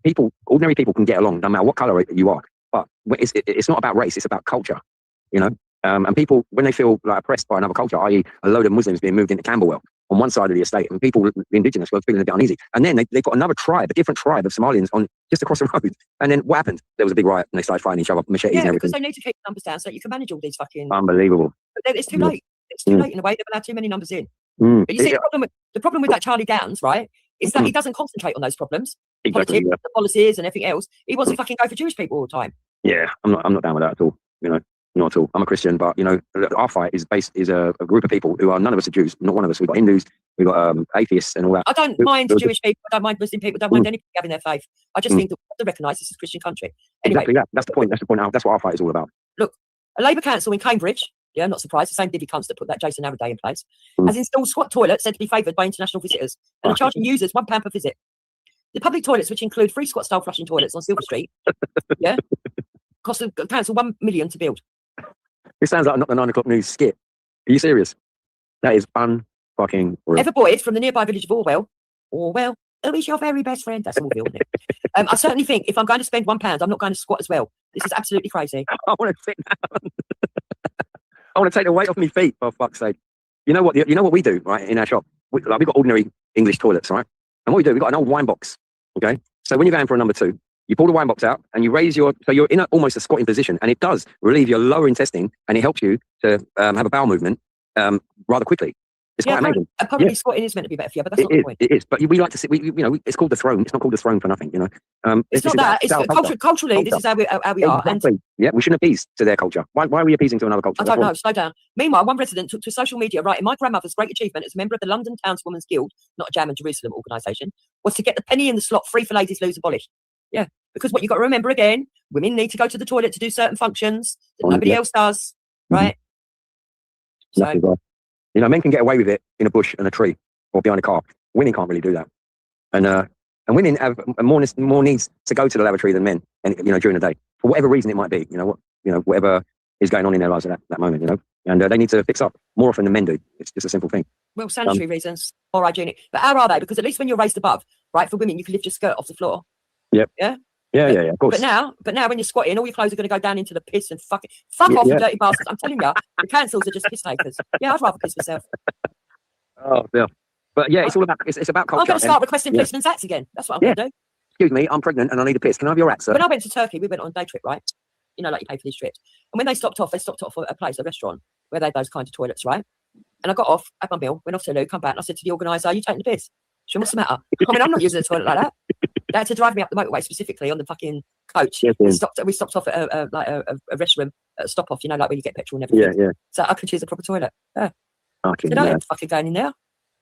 ordinary people can get along no matter what color you are. But it's not about race, it's about culture, you know? And people, when they feel like oppressed by another culture, i.e. a load of Muslims being moved into Camberwell on one side of the estate, and people, the indigenous, were feeling a bit uneasy. And then they got another tribe, a different tribe of Somalians on just across the road. And then what happened? There was a big riot and they started fighting each other, machetes and everything. Because they need to keep the numbers down so that you can manage all these fucking... Unbelievable. But it's too late. It's too late in a way. They've allowed too many numbers in. But you see, the problem with that Charlie Downs, right, is that he doesn't concentrate on those problems. Politics, the policies and everything else. He wants to fucking go for Jewish people all the time. Yeah, I'm not down with that at all. You know, not at all. I'm a Christian, but you know, our fight is a group of people who are, none of us are Jews. Not one of us. We've got Hindus, we've got atheists, and all that. I don't mind Jewish people. I don't mind Muslim people. I don't mind anybody having their faith. I just think that we have to recognise this is a Christian country. Anyway, exactly that. That's the point. That's the point. That's what our fight is all about. Look, a Labour council in Cambridge. Yeah, I'm not surprised. The same divvy cunts that put that Jason Araday in place has installed squat toilets said to be favoured by international visitors and are charging users £1 per visit. The public toilets, which include 3 squat-style flushing toilets on Silver Street, cost the council $1 million to build. It sounds like not the 9 o'clock news skit. Are you serious? That is unfucking real. Ever Boyd from the nearby village of Orwell, who is your very best friend? That's Orville, isn't it? I certainly think if I'm going to spend £1, I'm not going to squat as well. This is absolutely crazy. I want to sit down. I want to take the weight off my feet, for fuck's sake. You know what? You know what we do, right? In our shop, we've got ordinary English toilets, right? And what we do, we've got an old wine box. Okay, so when you're going for a number 2, you pull the wine box out and you raise so you're in almost a squatting position, and it does relieve your lower intestine and it helps you to have a bowel movement rather quickly. It's quite amazing. Apparently squatting is meant to be better for you, but that's not the point. It is, but we like to see. It's called the throne. It's not called the throne for nothing. It's not that. It's culturally. This is how we are. Exactly. Yeah, we shouldn't appease to their culture. Why are we appeasing to another culture? I don't know. Slow down. Meanwhile, one resident took to social media, writing, "My grandmother's great achievement as a member of the London Townswomen's Guild, not a Jam and Jerusalem organisation, was to get the penny in the slot free for ladies lose abolished." Yeah, because what you've got to remember again, women need to go to the toilet to do certain functions that nobody else does, right? So, men can get away with it in a bush and a tree or behind a car. Women can't really do that, and women have more needs to go to the lavatory than men, and during the day for whatever reason it might be. Whatever is going on in their lives at that moment. And they need to fix up more often than men do. It's just a simple thing. Well, sanitary reasons or hygienic, but how are they? Because at least when you're raised above, right, for women, you can lift your skirt off the floor. Yep. Yeah. Yeah, of course. But now when you're squatting, all your clothes are going to go down into the piss and fuck off, you dirty bastards. I'm telling you, the councils are just piss takers. Yeah, I'd rather piss myself. Oh, yeah. But yeah, it's all about culture. I'm going to start requesting policemen's hats again. That's what I'm going to do. Excuse me, I'm pregnant and I need a piss. Can I have your hat, sir? When I went to Turkey, we went on a day trip, right? Like you pay for these trips. And when they stopped off at a restaurant where they had those kinds of toilets, right? And I got off, had my meal, went off to the loo, come back, and I said to the organiser, "Are you taking the piss?" She went, "What's the matter?" I mean, I'm not using the toilet like that. They had to drive me up the motorway specifically on the fucking coach. Yes, we stopped off at a restroom, at a stop off, like when you get petrol and everything. Yeah. So I could choose a proper toilet. Yeah. Okay, I don't have to fucking going in there.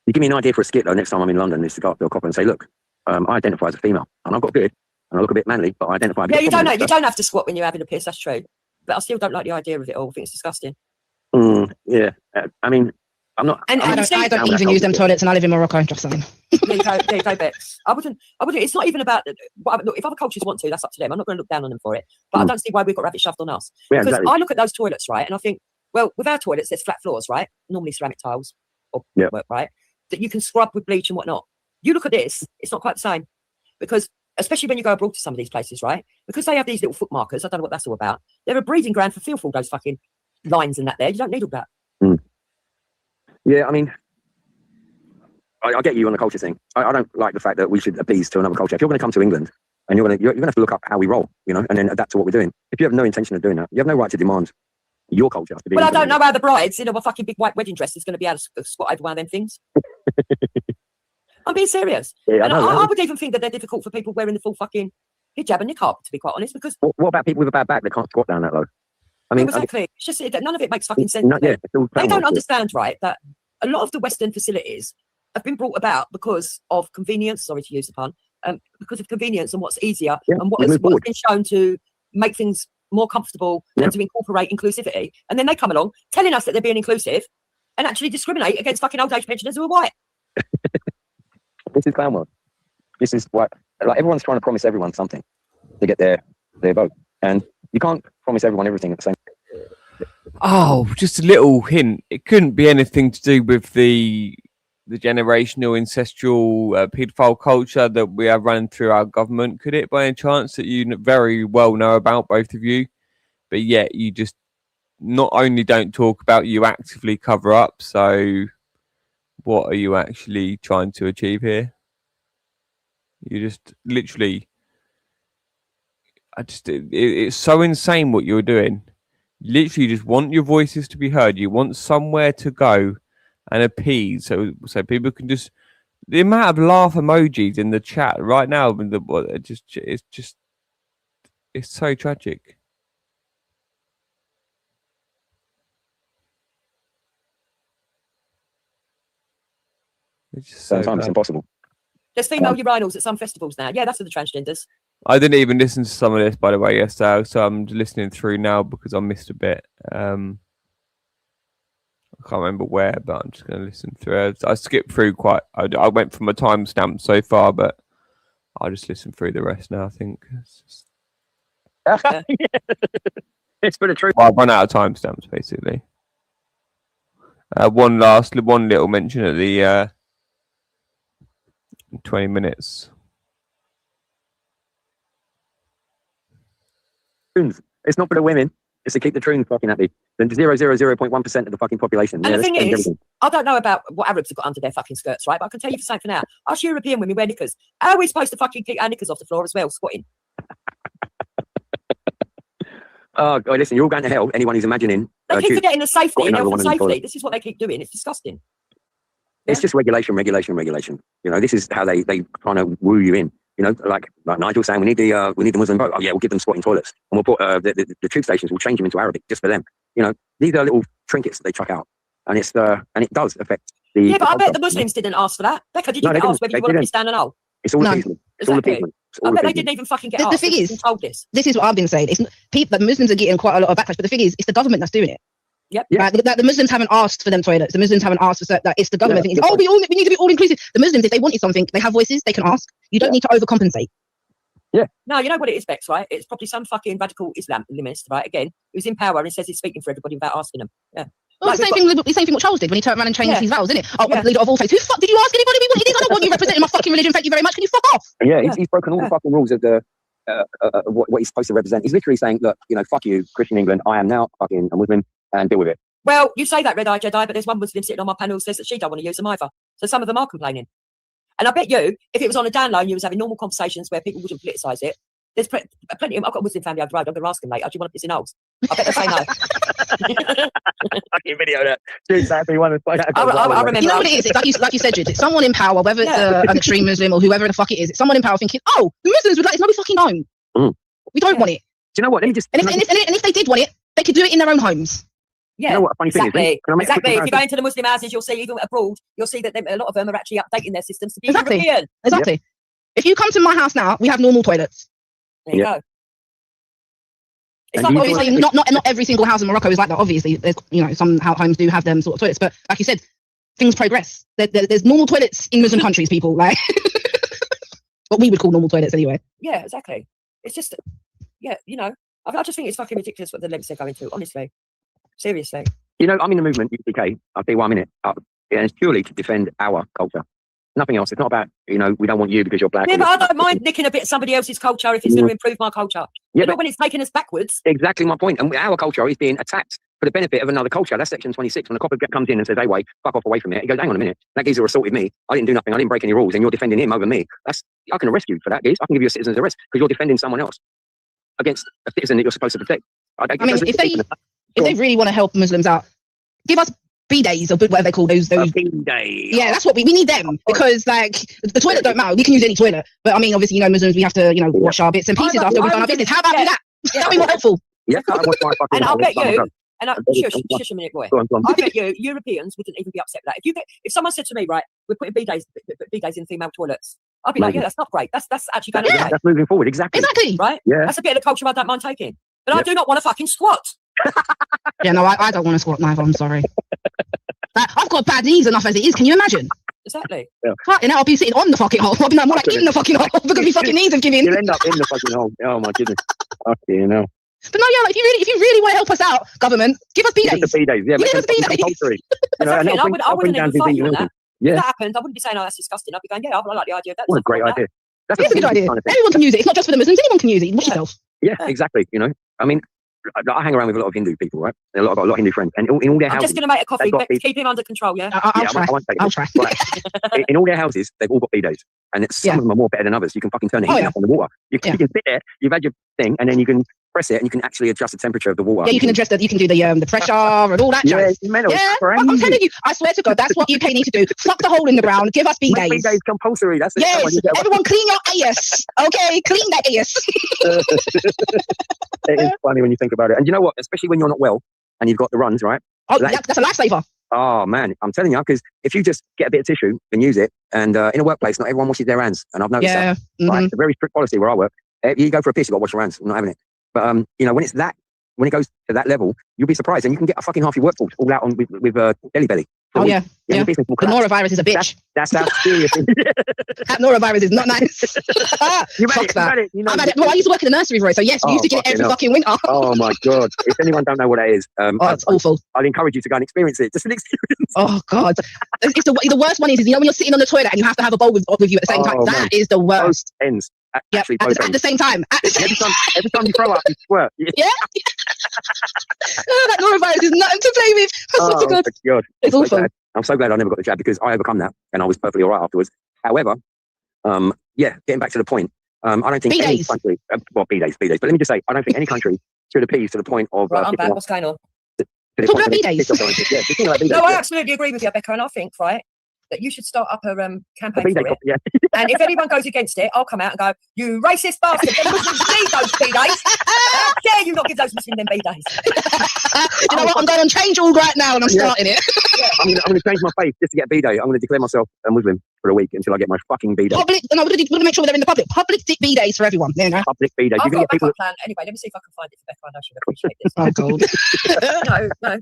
You give me an idea for a skit though. Next time I'm in London, is to go up to a cop and say, "Look, I identify as a female, and I've got a beard, and I look a bit manly, but I identify." Yeah, you don't have to squat when you're having a piss. That's true. But I still don't like the idea of it all. I think it's disgusting. Yeah, I mean, I'm not. I don't even use them toilets, and I live in Morocco. Just saying. There you go, Bex. I wouldn't. It's not even about. Look, if other cultures want to, that's up to them. I'm not going to look down on them for it. But I don't see why we've got to have it shoved on us. Yeah, because exactly. I look at those toilets, right, and I think, well, with our toilets, there's flat floors, right? Normally ceramic tiles, right? That you can scrub with bleach and whatnot. You look at this, it's not quite the same. Because, especially when you go abroad to some of these places, right? Because they have these little foot markers, I don't know what that's all about. They're a breeding ground for filth, all those fucking lines and that there. You don't need all that. Yeah, I mean, I get you on the culture thing. I don't like the fact that we should appease to another culture. If you're going to come to England and you're going to have to look up how we roll, and then adapt to what we're doing. If you have no intention of doing that, you have no right to demand your culture to be. Well, I don't know how the brides in a fucking big white wedding dress is going to be able to squat over one of them things. I'm being serious. Yeah, and I would even think that they're difficult for people wearing the full fucking hijab and niqab, to be quite honest. Because what about people with a bad back that can't squat down that low? I mean, exactly. It's just none of it makes fucking sense. They don't understand, right, that a lot of the Western facilities have been brought about because of convenience. Sorry to use the pun. Because of convenience and what's easier and what's been shown to make things more comfortable and to incorporate inclusivity. And then they come along telling us that they're being inclusive and actually discriminate against fucking old age pensioners who are white. This is clown world. This is what, everyone's trying to promise everyone something to get their vote. And you can't promise everyone everything at the same time. Oh, just a little hint. It couldn't be anything to do with the generational ancestral paedophile culture that we have running through our government, could it, by any chance, that you very well know about, both of you, but yet you just not only don't talk about, you actively cover up? So what are you actually trying to achieve here? You just literally, it's so insane what you're doing. You literally just want your voices to be heard. You want somewhere to go and appease, so people can just, the amount of laugh emojis in the chat right now, it's so tragic. It's just sometimes it's impossible. There's female urinals at some festivals now. Yeah, that's for the transgenders. I didn't even listen to some of this, by the way, yesterday, so I'm listening through now because I missed a bit. I can't remember where, but I'm just going to listen through it. I skipped through I went from a timestamp so far, but I'll just listen through the rest now, I think. It's for the truth. Well, I've run out of timestamps, basically. One little mention at the 20 minutes. It's not for the women. It's to keep the troons fucking happy. Then 0.1% of the fucking population. And the thing is, I don't know about what Arabs have got under their fucking skirts, right? But I can tell you for something for now. Us European women wear knickers. How are we supposed to fucking keep our knickers off the floor as well, squatting? Oh, God, listen, you're all going to hell. Anyone who's imagining. They keep forgetting the safety and health and safety. This is what they keep doing. It's disgusting. It's just regulation. You know, this is how they trying to woo you in. You know, like Nigel saying, we need the Muslim vote. Oh yeah, we'll give them squatting toilets, and we'll put the tube stations. We'll change them into Arabic just for them. You know, these are little trinkets that they chuck out, and it does affect the. Yeah, but I bet the Muslims didn't ask for that. Becca, did you get asked whether you want to be stand and all? It's all appeasement. It's all appeasement. I bet they didn't even fucking get asked. The thing is, told this is what I've been saying. It's people. The Muslims are getting quite a lot of backlash, but the thing is, it's the government that's doing it. Yep. Right? The Muslims haven't asked for them toilets. The Muslims haven't asked for certain. It's the government thing. Oh, we need to be all inclusive. The Muslims, if they wanted something, they have voices. They can ask. You don't need to overcompensate. Yeah. No, you know what it is, Bex, right? It's probably some fucking radical Islamist, right? Again, who's in power and says he's speaking for everybody without asking them. Yeah. Well, the same thing what Charles did when he turned around and changed his vows, isn't it? Oh, leader of all faiths. Who the fuck did you ask anybody we wanted this? I don't want you representing my fucking religion. Thank you very much. Can you fuck off? Yeah, he's broken all the fucking rules of the what he's supposed to represent. He's literally saying, look, you know, fuck you, Christian England. I am now fucking a Muslim, and deal with it. Well, you say that, Red Eye Jedi, but there's one Muslim sitting on my panel who says that she don't want to use them either. So some of them are complaining. And I bet you, if it was on a down low and you was having normal conversations where people wouldn't politicise it, there's plenty of... I've got a Muslim family over the road. I'm going to ask them later, do you want to piss in holes? I bet they'll say no. Fucking video that. I remember. You know what it is? Like you said, Jude, it's someone in power, whether it's an extreme Muslim or whoever the fuck it is, it's someone in power thinking, oh, the Muslims would like this. No, we fucking don't. We don't want it. Do you know what? Let me just... And if they did want it, they could do it in their own homes. Yeah, you know what a funny thing is? Exactly. If you go into the Muslim houses, you'll see, even abroad, you'll see that a lot of them are actually updating their systems to be European. Exactly. Yep. If you come to my house now, we have normal toilets. There you go. It's not obviously not every single house in Morocco is like that. Obviously, there's, you know, some homes do have them sort of toilets, but like you said, things progress. There's normal toilets in Muslim countries, people, like what we would call normal toilets anyway. Yeah, exactly. It's just, yeah, you know, I just think it's fucking ridiculous what the lengths they're going to. Honestly, seriously. You know, I'm in the movement, UPK. I'll tell you why I'm in it. And it's purely to defend our culture. Nothing else. It's not about, you know, we don't want you because you're black. Yeah, but I don't mind nicking a bit of somebody else's culture if it's going to improve my culture. Yeah, but when it's taking us backwards. Exactly my point. And our culture is being attacked for the benefit of another culture. That's section 26. When a copper comes in and says, hey, wait, fuck off away from it. He goes, hang on a minute. That geezer assaulted me. I didn't do nothing. I didn't break any rules. And you're defending him over me. I can arrest you for that, geez. I can give you a citizen's arrest because you're defending someone else against a citizen that you're supposed to protect. I mean, if they really want to help Muslims out, give us B-days or whatever they call those. B-day. Yeah, that's what we need them, because like the toilet don't matter. We can use any toilet, but I mean, obviously, you know, Muslims, we have to, you know, wash our bits and pieces after we've done our business. How about do that? That'd be more helpful. Yeah, and I'll bet you. And shush a minute, boy. I bet you Europeans wouldn't even be upset with that. If someone said to me, right, we're putting B-days in female toilets, I'd be like, yeah, that's not great. That's actually going to be right. That's moving forward, exactly. Right? Yeah. That's a bit of the culture I don't mind taking. But I do not want to fucking squat. Yeah, no, I don't want to squat neither, I'm sorry. I've got bad knees enough as it is, can you imagine? Exactly. Yeah. And I'll be sitting on the fucking hole. I'll be like, more like in the fucking hole because my fucking knees have given. You'll end up in the fucking hole. Oh my goodness. Okay, you know. But no, yeah, like, if you really want to help us out, government, give us B-days. Give us the B-days, yeah. Give us B-days. I wouldn't even fight on that. If that happened, I wouldn't be saying, oh, that's disgusting. I'd be going, yeah, I like the idea of that. What a great idea. That's a good idea. Everyone can use it. It's not just for the Muslims. Anyone can use it. Watch yourself. Yeah, exactly. You know, I mean, I hang around with a lot of Hindu people, right? I've got a lot of Hindu friends, and in all their houses, I'm just going to make a coffee. Keep him under control, yeah. I'll try. Right. In all their houses, they've all got B-days, and some of them are more better than others. You can fucking turn the heat up on the water. You can sit there. You've had your thing, and then you can press it, and you can actually adjust the temperature of the water. Yeah, you can adjust that. You can do the pressure and all that. Yeah, it's mental. Yeah, I'm telling you, I swear to God, that's what UK need to do. Suck the hole in the ground. Give us B-days. B-days compulsory. That's it. Yes, everyone clean your ass. Okay, clean that ass. It is funny when you think about it, and you know what? Especially when you're not well and you've got the runs, right? Oh, that's a lifesaver. Oh man, I'm telling you, because if you just get a bit of tissue and use it, and in a workplace, not everyone washes their hands, and I've noticed that. Right? It's a very strict policy where I work. You go for a piss, you got to wash your hands. I'm not having it. But you know, when it goes to that level, you'll be surprised, and you can get a fucking half your workforce all out with Delhi belly. Oh yeah. The norovirus is a bitch. That's how serious it is. That norovirus is not nice. Fuck that. Well, I used to work in the nursery, Roy, so yes, we used to get it every fucking winter. Oh my God. If anyone don't know what that is, it's awful. I'd encourage you to go and experience it. Just an experience. Oh God. It's the worst one is, you know, when you're sitting on the toilet and you have to have a bowl with you at the same time. That is the worst. Both ends. At the same time. Every time you throw up, you squirt. Yeah. That norovirus is nothing to play with. I swear to God. It's awful. I'm so glad I never got the jab, because I overcome that and I was perfectly all right afterwards. However, getting back to the point, I don't think any country, B-days, but let me just say, I don't think any country should appease to the point of... Right, I'm back. What's going on? Talk about B-days. No, I absolutely agree with you, Becca, and I think, right, that you should start up a A campaign B-Day for it. copy, yeah. And if anyone goes against it, I'll come out and go, you racist bastard, the Muslims need those B-days. How dare you not give those Muslims them B-days? You know what? I'm going on Change.org right now and I'm starting it. I'm gonna change my faith just to get a B-Day. I'm gonna declare myself a Muslim for a week until I get my fucking B-Day. Public, no, we're going to make sure they're in the public. Public B-days for everyone. There you go. Public B-Day. I've You can got a get people. backup plan. Anyway, let me see if I can find it for Becca. I know she'll appreciate this. Oh, God. No.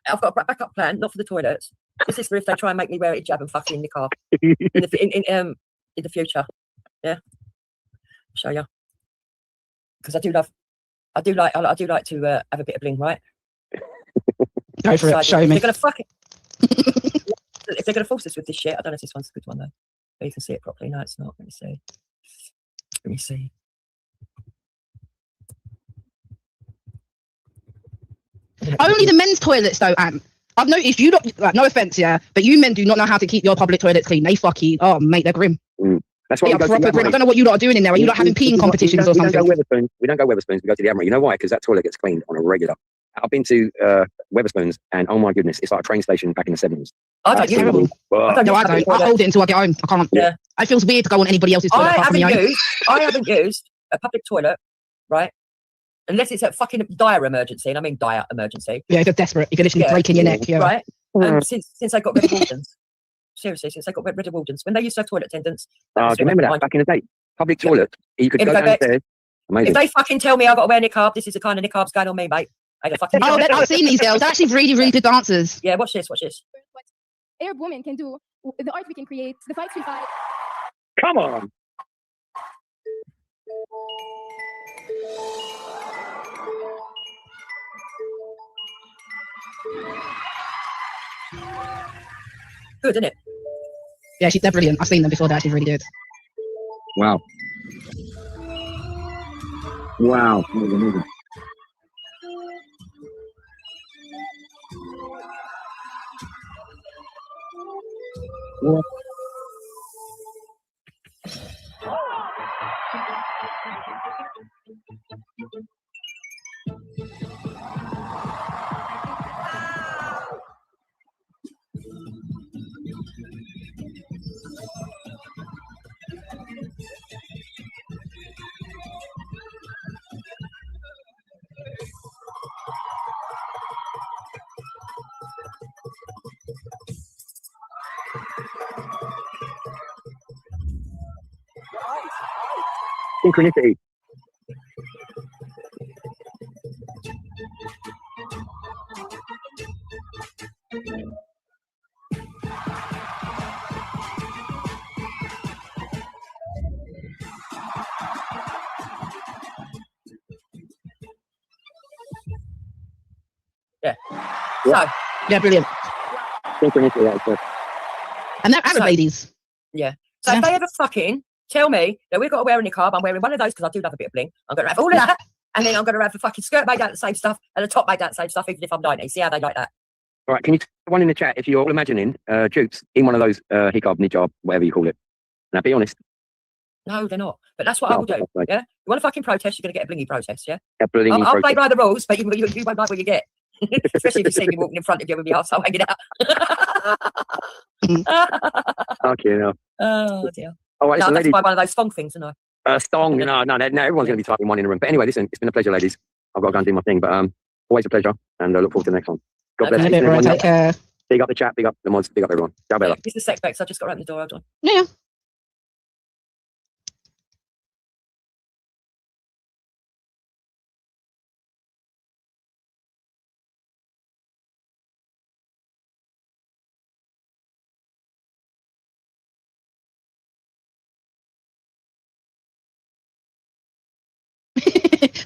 I've got a backup plan, not for the toilets. This is for if they try and make me wear a hijab and fucking in the car in the future. Yeah, I'll show you. Because I do like to have a bit of bling, right? Go for it. Show me. They're gonna fuck it. If they're gonna force us with this shit, I don't know if this one's a good one though. But you can see it properly. No, it's not. Let me see. Let me see. Only the men's toilets, though, Ant. I've noticed you don't, like, no offense, yeah, but you men do not know how to keep your public toilets clean. They fucking, oh, mate, they're grim. That's why they we are go to the proper grim. I Admiralty. don't know what you lot are doing in there. Are you not having peeing competitions or We don't something? go Weatherspoons. We don't go Weatherspoons. We go to the Admiralty. You know why? Because that toilet gets cleaned on a regular. I've been to Weatherspoons, and oh my goodness, it's like a train station back in the 70s. I don't use terrible. Well, No, I don't. I hold it until I get home. I can't. Yeah. It feels weird to go on anybody else's toilet apart from my own. I haven't used a public toilet, right? Unless it's a fucking dire emergency, and I mean dire emergency. Yeah, if you're desperate, you can literally break in your neck. Yeah. Right. Since I got rid of wardens. Seriously, since I got rid of wardens. When they used to have toilet attendants. do you remember that back in the day? Public toilet. You could go downstairs. Amazing. If they fucking tell me I've got to wear niqab, this is the kind of niqab's going on me, mate. Oh, I've seen these girls. They're actually really, really good dancers. Yeah, watch this. What Arab women can do, the art we can create, the fights we fight. Come on. Good, isn't it? Yeah, they're brilliant. I've seen them before. They're actually really good. Wow. Wow. Amazing. Yeah. Synchronicity. Yeah. So. Yeah, brilliant. Synchronicity. That's good. And they're Arab ladies. Yeah. So if they ever fucking tell me that we've got to wear a niqab, I'm wearing one of those because I do love a bit of bling. I'm going to have all of that. And then I'm going to have the fucking skirt made out of the same stuff and the top made out of the same stuff, even if I'm 90. See how they like that? All right, can you one in the chat if you're all imagining Dukes in one of those hijab, niqab, whatever you call it? Now, be honest. No, they're not. But that's what I will do. Right. Yeah. You want to fucking protest? You're going to get a blingy protest. Yeah. A blingy I'll play protest. by the rules, but you won't like what you get. Especially if you see me walking in front of you with my arsehole hanging out. Okay, no. Oh dear. All right, no, so that's ladies, by one of those thong things, isn't I? Stong. No, everyone's going to be typing one in the room. But anyway, listen, it's been a pleasure, ladies. I've got to go and do my thing, but always a pleasure, and I look forward to the next one. God bless you. Right, take care. Big up the chat, big up the mods, big up everyone. Ciao, Bella. It's the sec Bex. I've just got to open the door. Hold on. Yeah.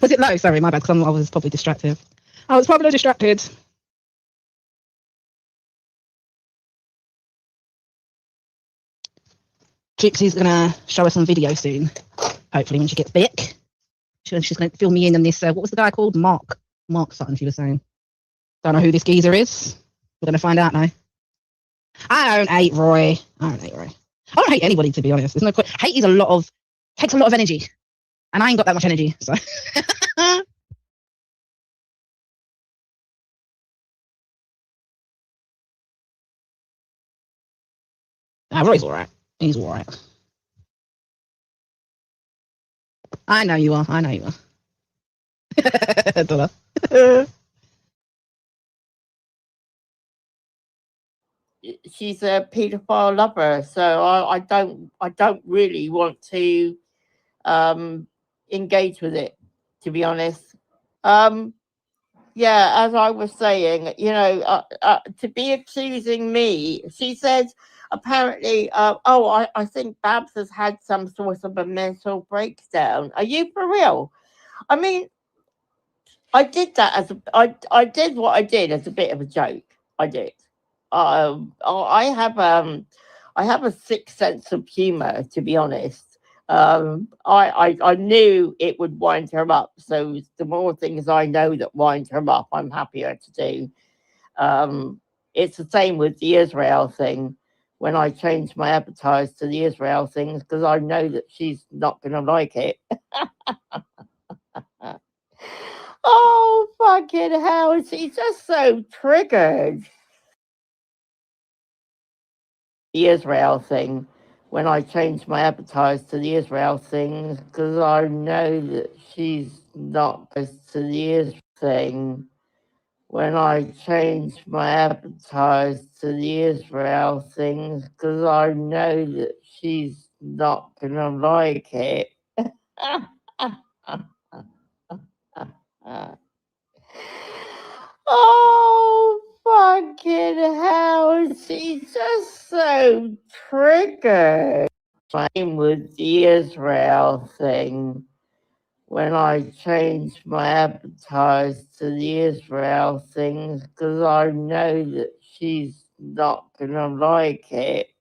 Was it low? Sorry, my bad, because I was probably distracted. I was probably distracted. Gypsy's gonna show us some video soon. Hopefully, when she gets back, she's gonna fill me in on this. What was the guy called? Mark something. She was saying. Don't know who this geezer is. We're gonna find out now. I don't hate Roy. I don't hate anybody, to be honest. There's no point. Hate is takes a lot of energy, and I ain't got that much energy. So. Roy's all right. He's all right. I know you are. I know you are. Donna. She's a paedophile lover, so I don't really want to engage with it, to be honest. Yeah, as I was saying, you know, to be accusing me, she said apparently, I think Babs has had some sort of a mental breakdown. Are you for real? I mean, I did that I did what I did as a bit of a joke. I did. I have a sick sense of humor, to be honest. I knew it would wind her up. So the more things I know that wind her up, I'm happier to do. It's the same with the Israel thing. When I change my avatars to the Israel things, because I know that she's not going to like it. Oh, fucking hell. She's just so triggered. The Israel thing. When I change my avatars to the Israel thing, because I know that she's not to the Israel thing. When I change my avatars to the Israel things, because I know that she's not going to like it. Oh, fucking hell. She's just so triggered. Same with the Israel thing. When I change my avatars to the Israel things, because I know that she's not going to like it.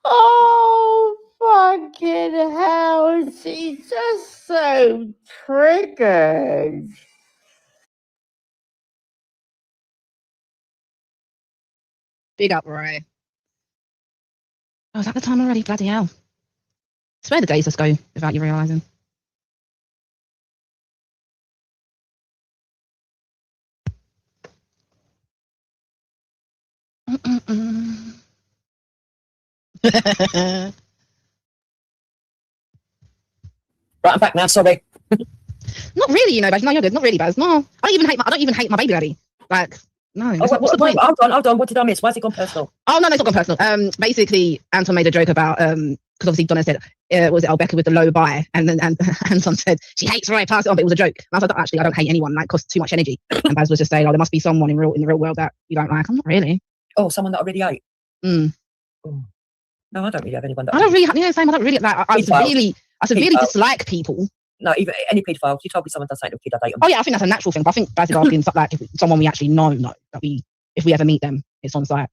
Oh, fucking hell. She's just so triggered. Big up, Roy. Oh, is that the time already? Bloody hell. I swear the days just go without you realising. Right, I'm back now. Sorry. Not really, you know, Baz. No, you're good. Not really, Baz. No, I don't even hate my baby daddy. Like, no. What's the point? Hold on. What did I miss? Why has it gone personal? Oh no, it's not gone personal. Basically, Anton made a joke about because obviously Donna said, was it Becca with the low buy, and then Anton said she hates Roy, pass it on, but it was a joke. And I was like, actually, I don't hate anyone. Like, costs too much energy. And Baz was just saying, oh, there must be someone in the real world that you don't like. I'm not really. Oh, someone that I really hate. Mm. Oh. No, I don't really have anyone that I don't really, you know, Sam, I don't really like. I severely dislike people. No, even any paedophiles. You told me someone does something to a kid, I date them. Oh yeah, I think that's a natural thing. But I think Baz is asking like someone we actually know that if we ever meet them, it's on site.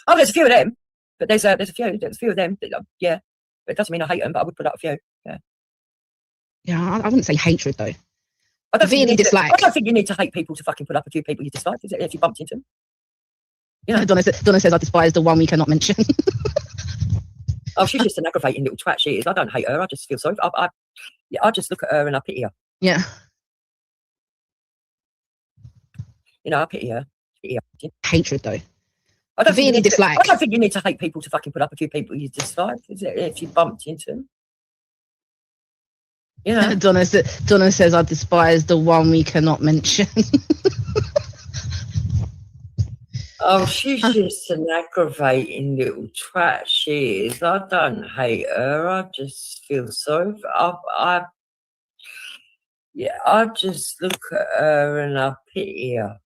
Oh, there's a few of them, but there's a few of them. Yeah, but it doesn't mean I hate them, but I would put up a few. Yeah. Yeah, I wouldn't say hatred though. I don't dislike. I don't think you need to hate people to fucking put up a few people you dislike. Is it if you bumped into them? You know? Donna says I despise the one we cannot mention. Oh, she's just an aggravating little twat. She is. I don't hate her. I just feel sorry. I just look at her and I pity her. Yeah. You know, I pity her. Hatred though. I don't think you need to hate people to fucking put up a few people you dislike. Is it if you bumped into them? You know. Donna says I despise the one we cannot mention. Oh, she's just an aggravating little twat. She is. I don't hate her. I just feel sorry for her. I just look at her and I pity her.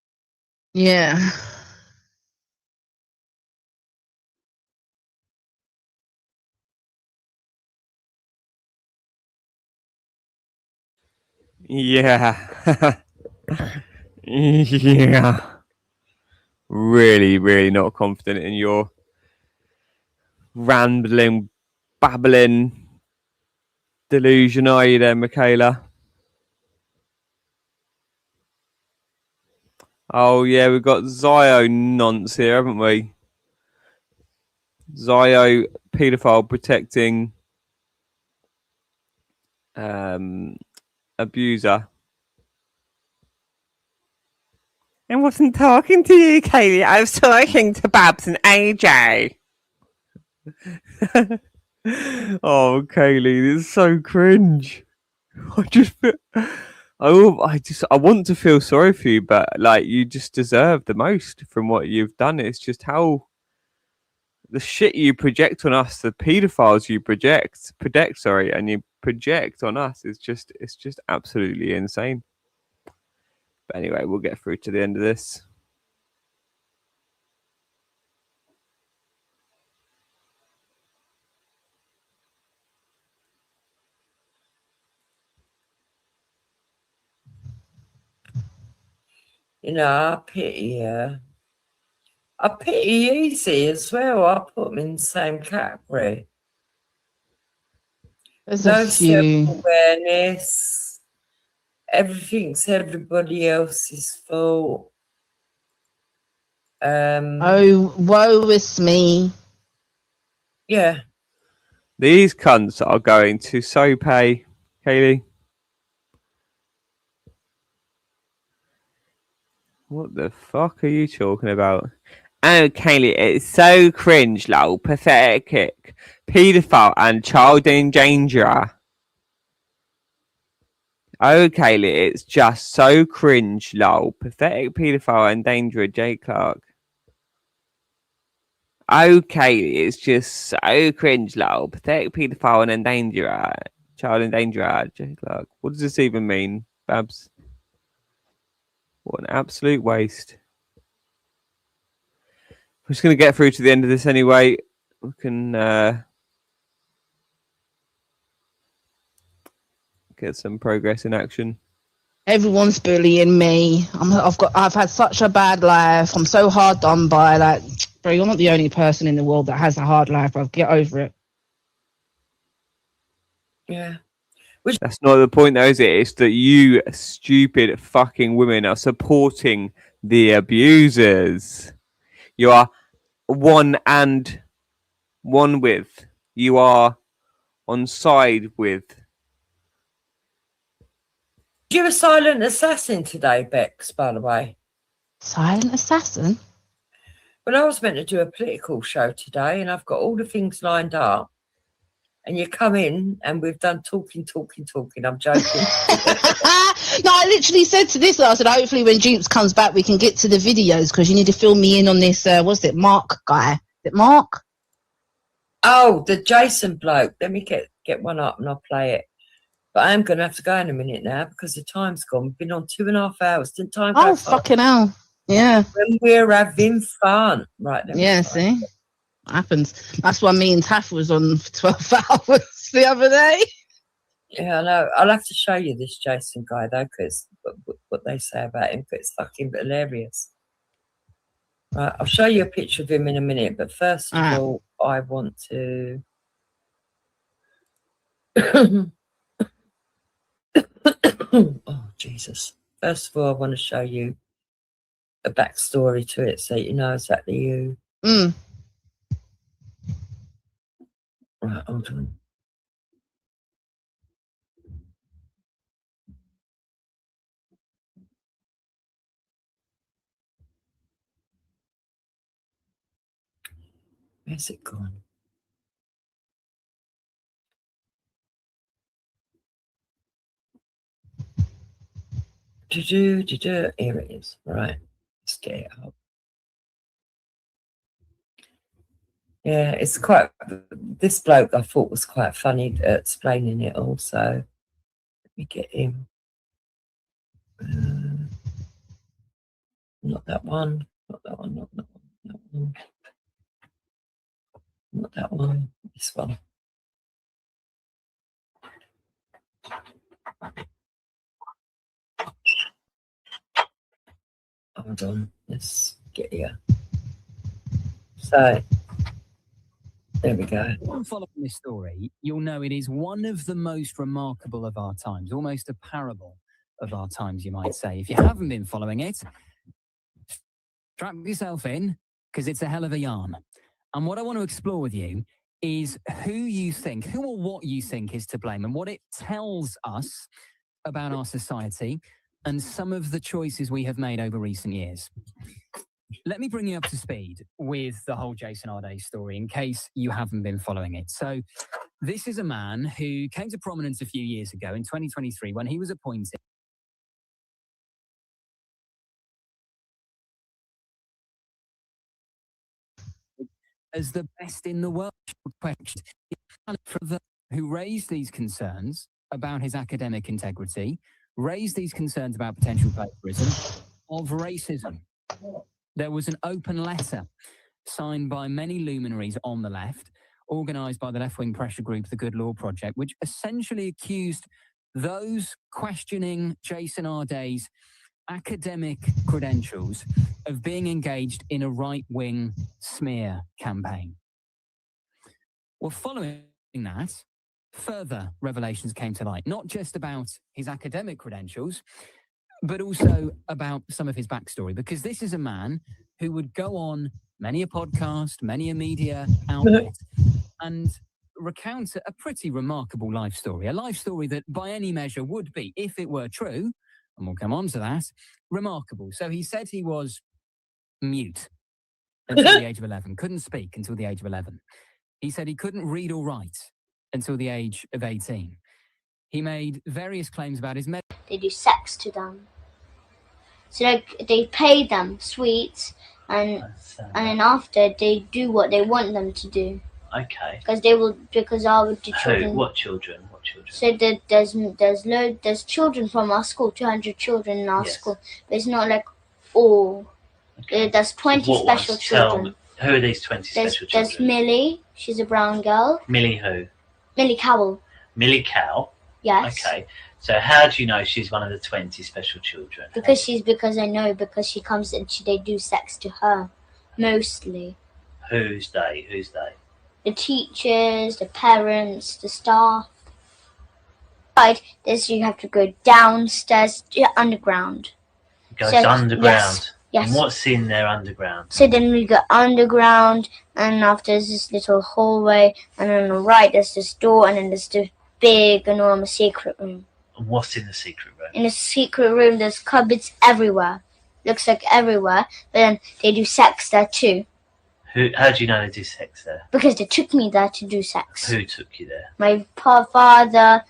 Yeah. Yeah. Yeah. Really, really not confident in your rambling, babbling delusion, are you there, Michaela? Oh, yeah, we've got Zio nonce here, haven't we? Zio, paedophile protecting abuser. I wasn't talking to you, Kaylee. I was talking to Babs and AJ. Oh, Kaylee, this is so cringe. I just feel, I want to feel sorry for you, but like you just deserve the most from what you've done. It's just how the shit you project on us, the pedophiles you project, and you project on us is just, it's just absolutely insane. But anyway, we'll get through to the end of this. You know, I pity I pity Easy as well. I put them in the same category. There's No a few. self-awareness. Everything's everybody else's fault. Oh, woe is me. Yeah. These cunts are going to so pay, Kaylee. What the fuck are you talking about? Oh, Kaylee, it's so cringe, lol. Pathetic. Paedophile and child endangerer. Oh, Kaylee, it's just so cringe, lol. Pathetic paedophile and endangerer, J. Clark. Oh, Kaylee, it's just so cringe, lol. Pathetic paedophile and endangerer, child endangerer, J. Clark. What does this even mean, Babs? What an absolute waste. I'm just going to get through to the end of this anyway. We can get some progress in action. Everyone's bullying me. I've had such a bad life. I'm so hard done by. Like, bro, you're not the only person in the world that has a hard life, bro. Get over it. Yeah. That's not the point, though, is it? It's that you stupid fucking women are supporting the abusers. You are one with. You are on side with. You're a silent assassin today, Bex, by the way. Silent assassin? Well, I was meant to do a political show today, and I've got all the things lined up. And you come in, and we've done talking. I'm joking. No, I literally said to this, I said, hopefully when Dupes comes back, we can get to the videos, because you need to fill me in on this, what's it, Mark guy? Is it Mark? Oh, the Jason bloke. Let me get one up and I'll play it. But I am going to have to go in a minute now because the time's gone. We've been on 2.5 hours. Didn't time go fast? Fucking hell. Yeah. When we're having fun. Right then. Yeah, see? Happens. That's why me and Taff was on for 12 hours the other day. Yeah, I know. I'll have to show you this Jason guy, though, because what they say about him, it's fucking hilarious. Right, I'll show you a picture of him in a minute, but first of all, I want to... Oh, Jesus. First of all, I want to show you a backstory to it so you know exactly who. Right, hold on. Where's it gone? Here it is. Right, let's get it up. Yeah, it's quite. This bloke I thought was quite funny at explaining it all. So let me get him. Not that one. Not that one. Not that one. That one. Not that one. This one. Hold on. Let's get here. So. There we go. When following this story, you'll know it is one of the most remarkable of our times, almost a parable of our times, you might say. If you haven't been following it, strap yourself in, because it's a hell of a yarn. And what I want to explore with you is who or what you think is to blame and what it tells us about our society and some of the choices we have made over recent years. Let me bring you up to speed with the whole Jason Arday story in case you haven't been following it. So this is a man who came to prominence a few years ago in 2023 when he was appointed as the best in the world. Who raised these concerns about his academic integrity, raised these concerns about potential plagiarism of racism. There was an open letter signed by many luminaries on the left, organised by the left-wing pressure group, the Good Law Project, which essentially accused those questioning Jason Arday's academic credentials of being engaged in a right-wing smear campaign. Well, following that, further revelations came to light, not just about his academic credentials, but also about some of his backstory, because this is a man who would go on many a podcast, many a media outlet, and recount a pretty remarkable life story, a life story that by any measure would be, if it were true, and we'll come on to that, remarkable. So he said he was mute until the age of 11, couldn't speak until the age of 11. He said he couldn't read or write until the age of 18. He made various claims about his They do sex to them. So they pay them sweets, and then after they do what they want them to do. Okay. Because all the children. What children? What children? So there's children from our school, 200 children in our school, but it's not like all. Okay. There's 20 special children. Who are these 20 special children? There's Millie. She's a brown girl. Millie who? Millie Cowell. Millie Cow? Yes. Okay. So how do you know she's one of the 20 special children? Because I know, because she comes and they do sex to her, mostly. Who's they? The teachers, the parents, the staff. Right, you have to go downstairs, underground. Goes underground. Yes. And what's in there underground? So then we go underground, and after there's this little hallway, and on the right there's this door, and then there's this big, enormous secret room. And what's in the secret room? In the secret room, there's cupboards everywhere. Looks like everywhere, but then they do sex there too. How do you know they do sex there? Because they took me there to do sex. Who took you there? My father,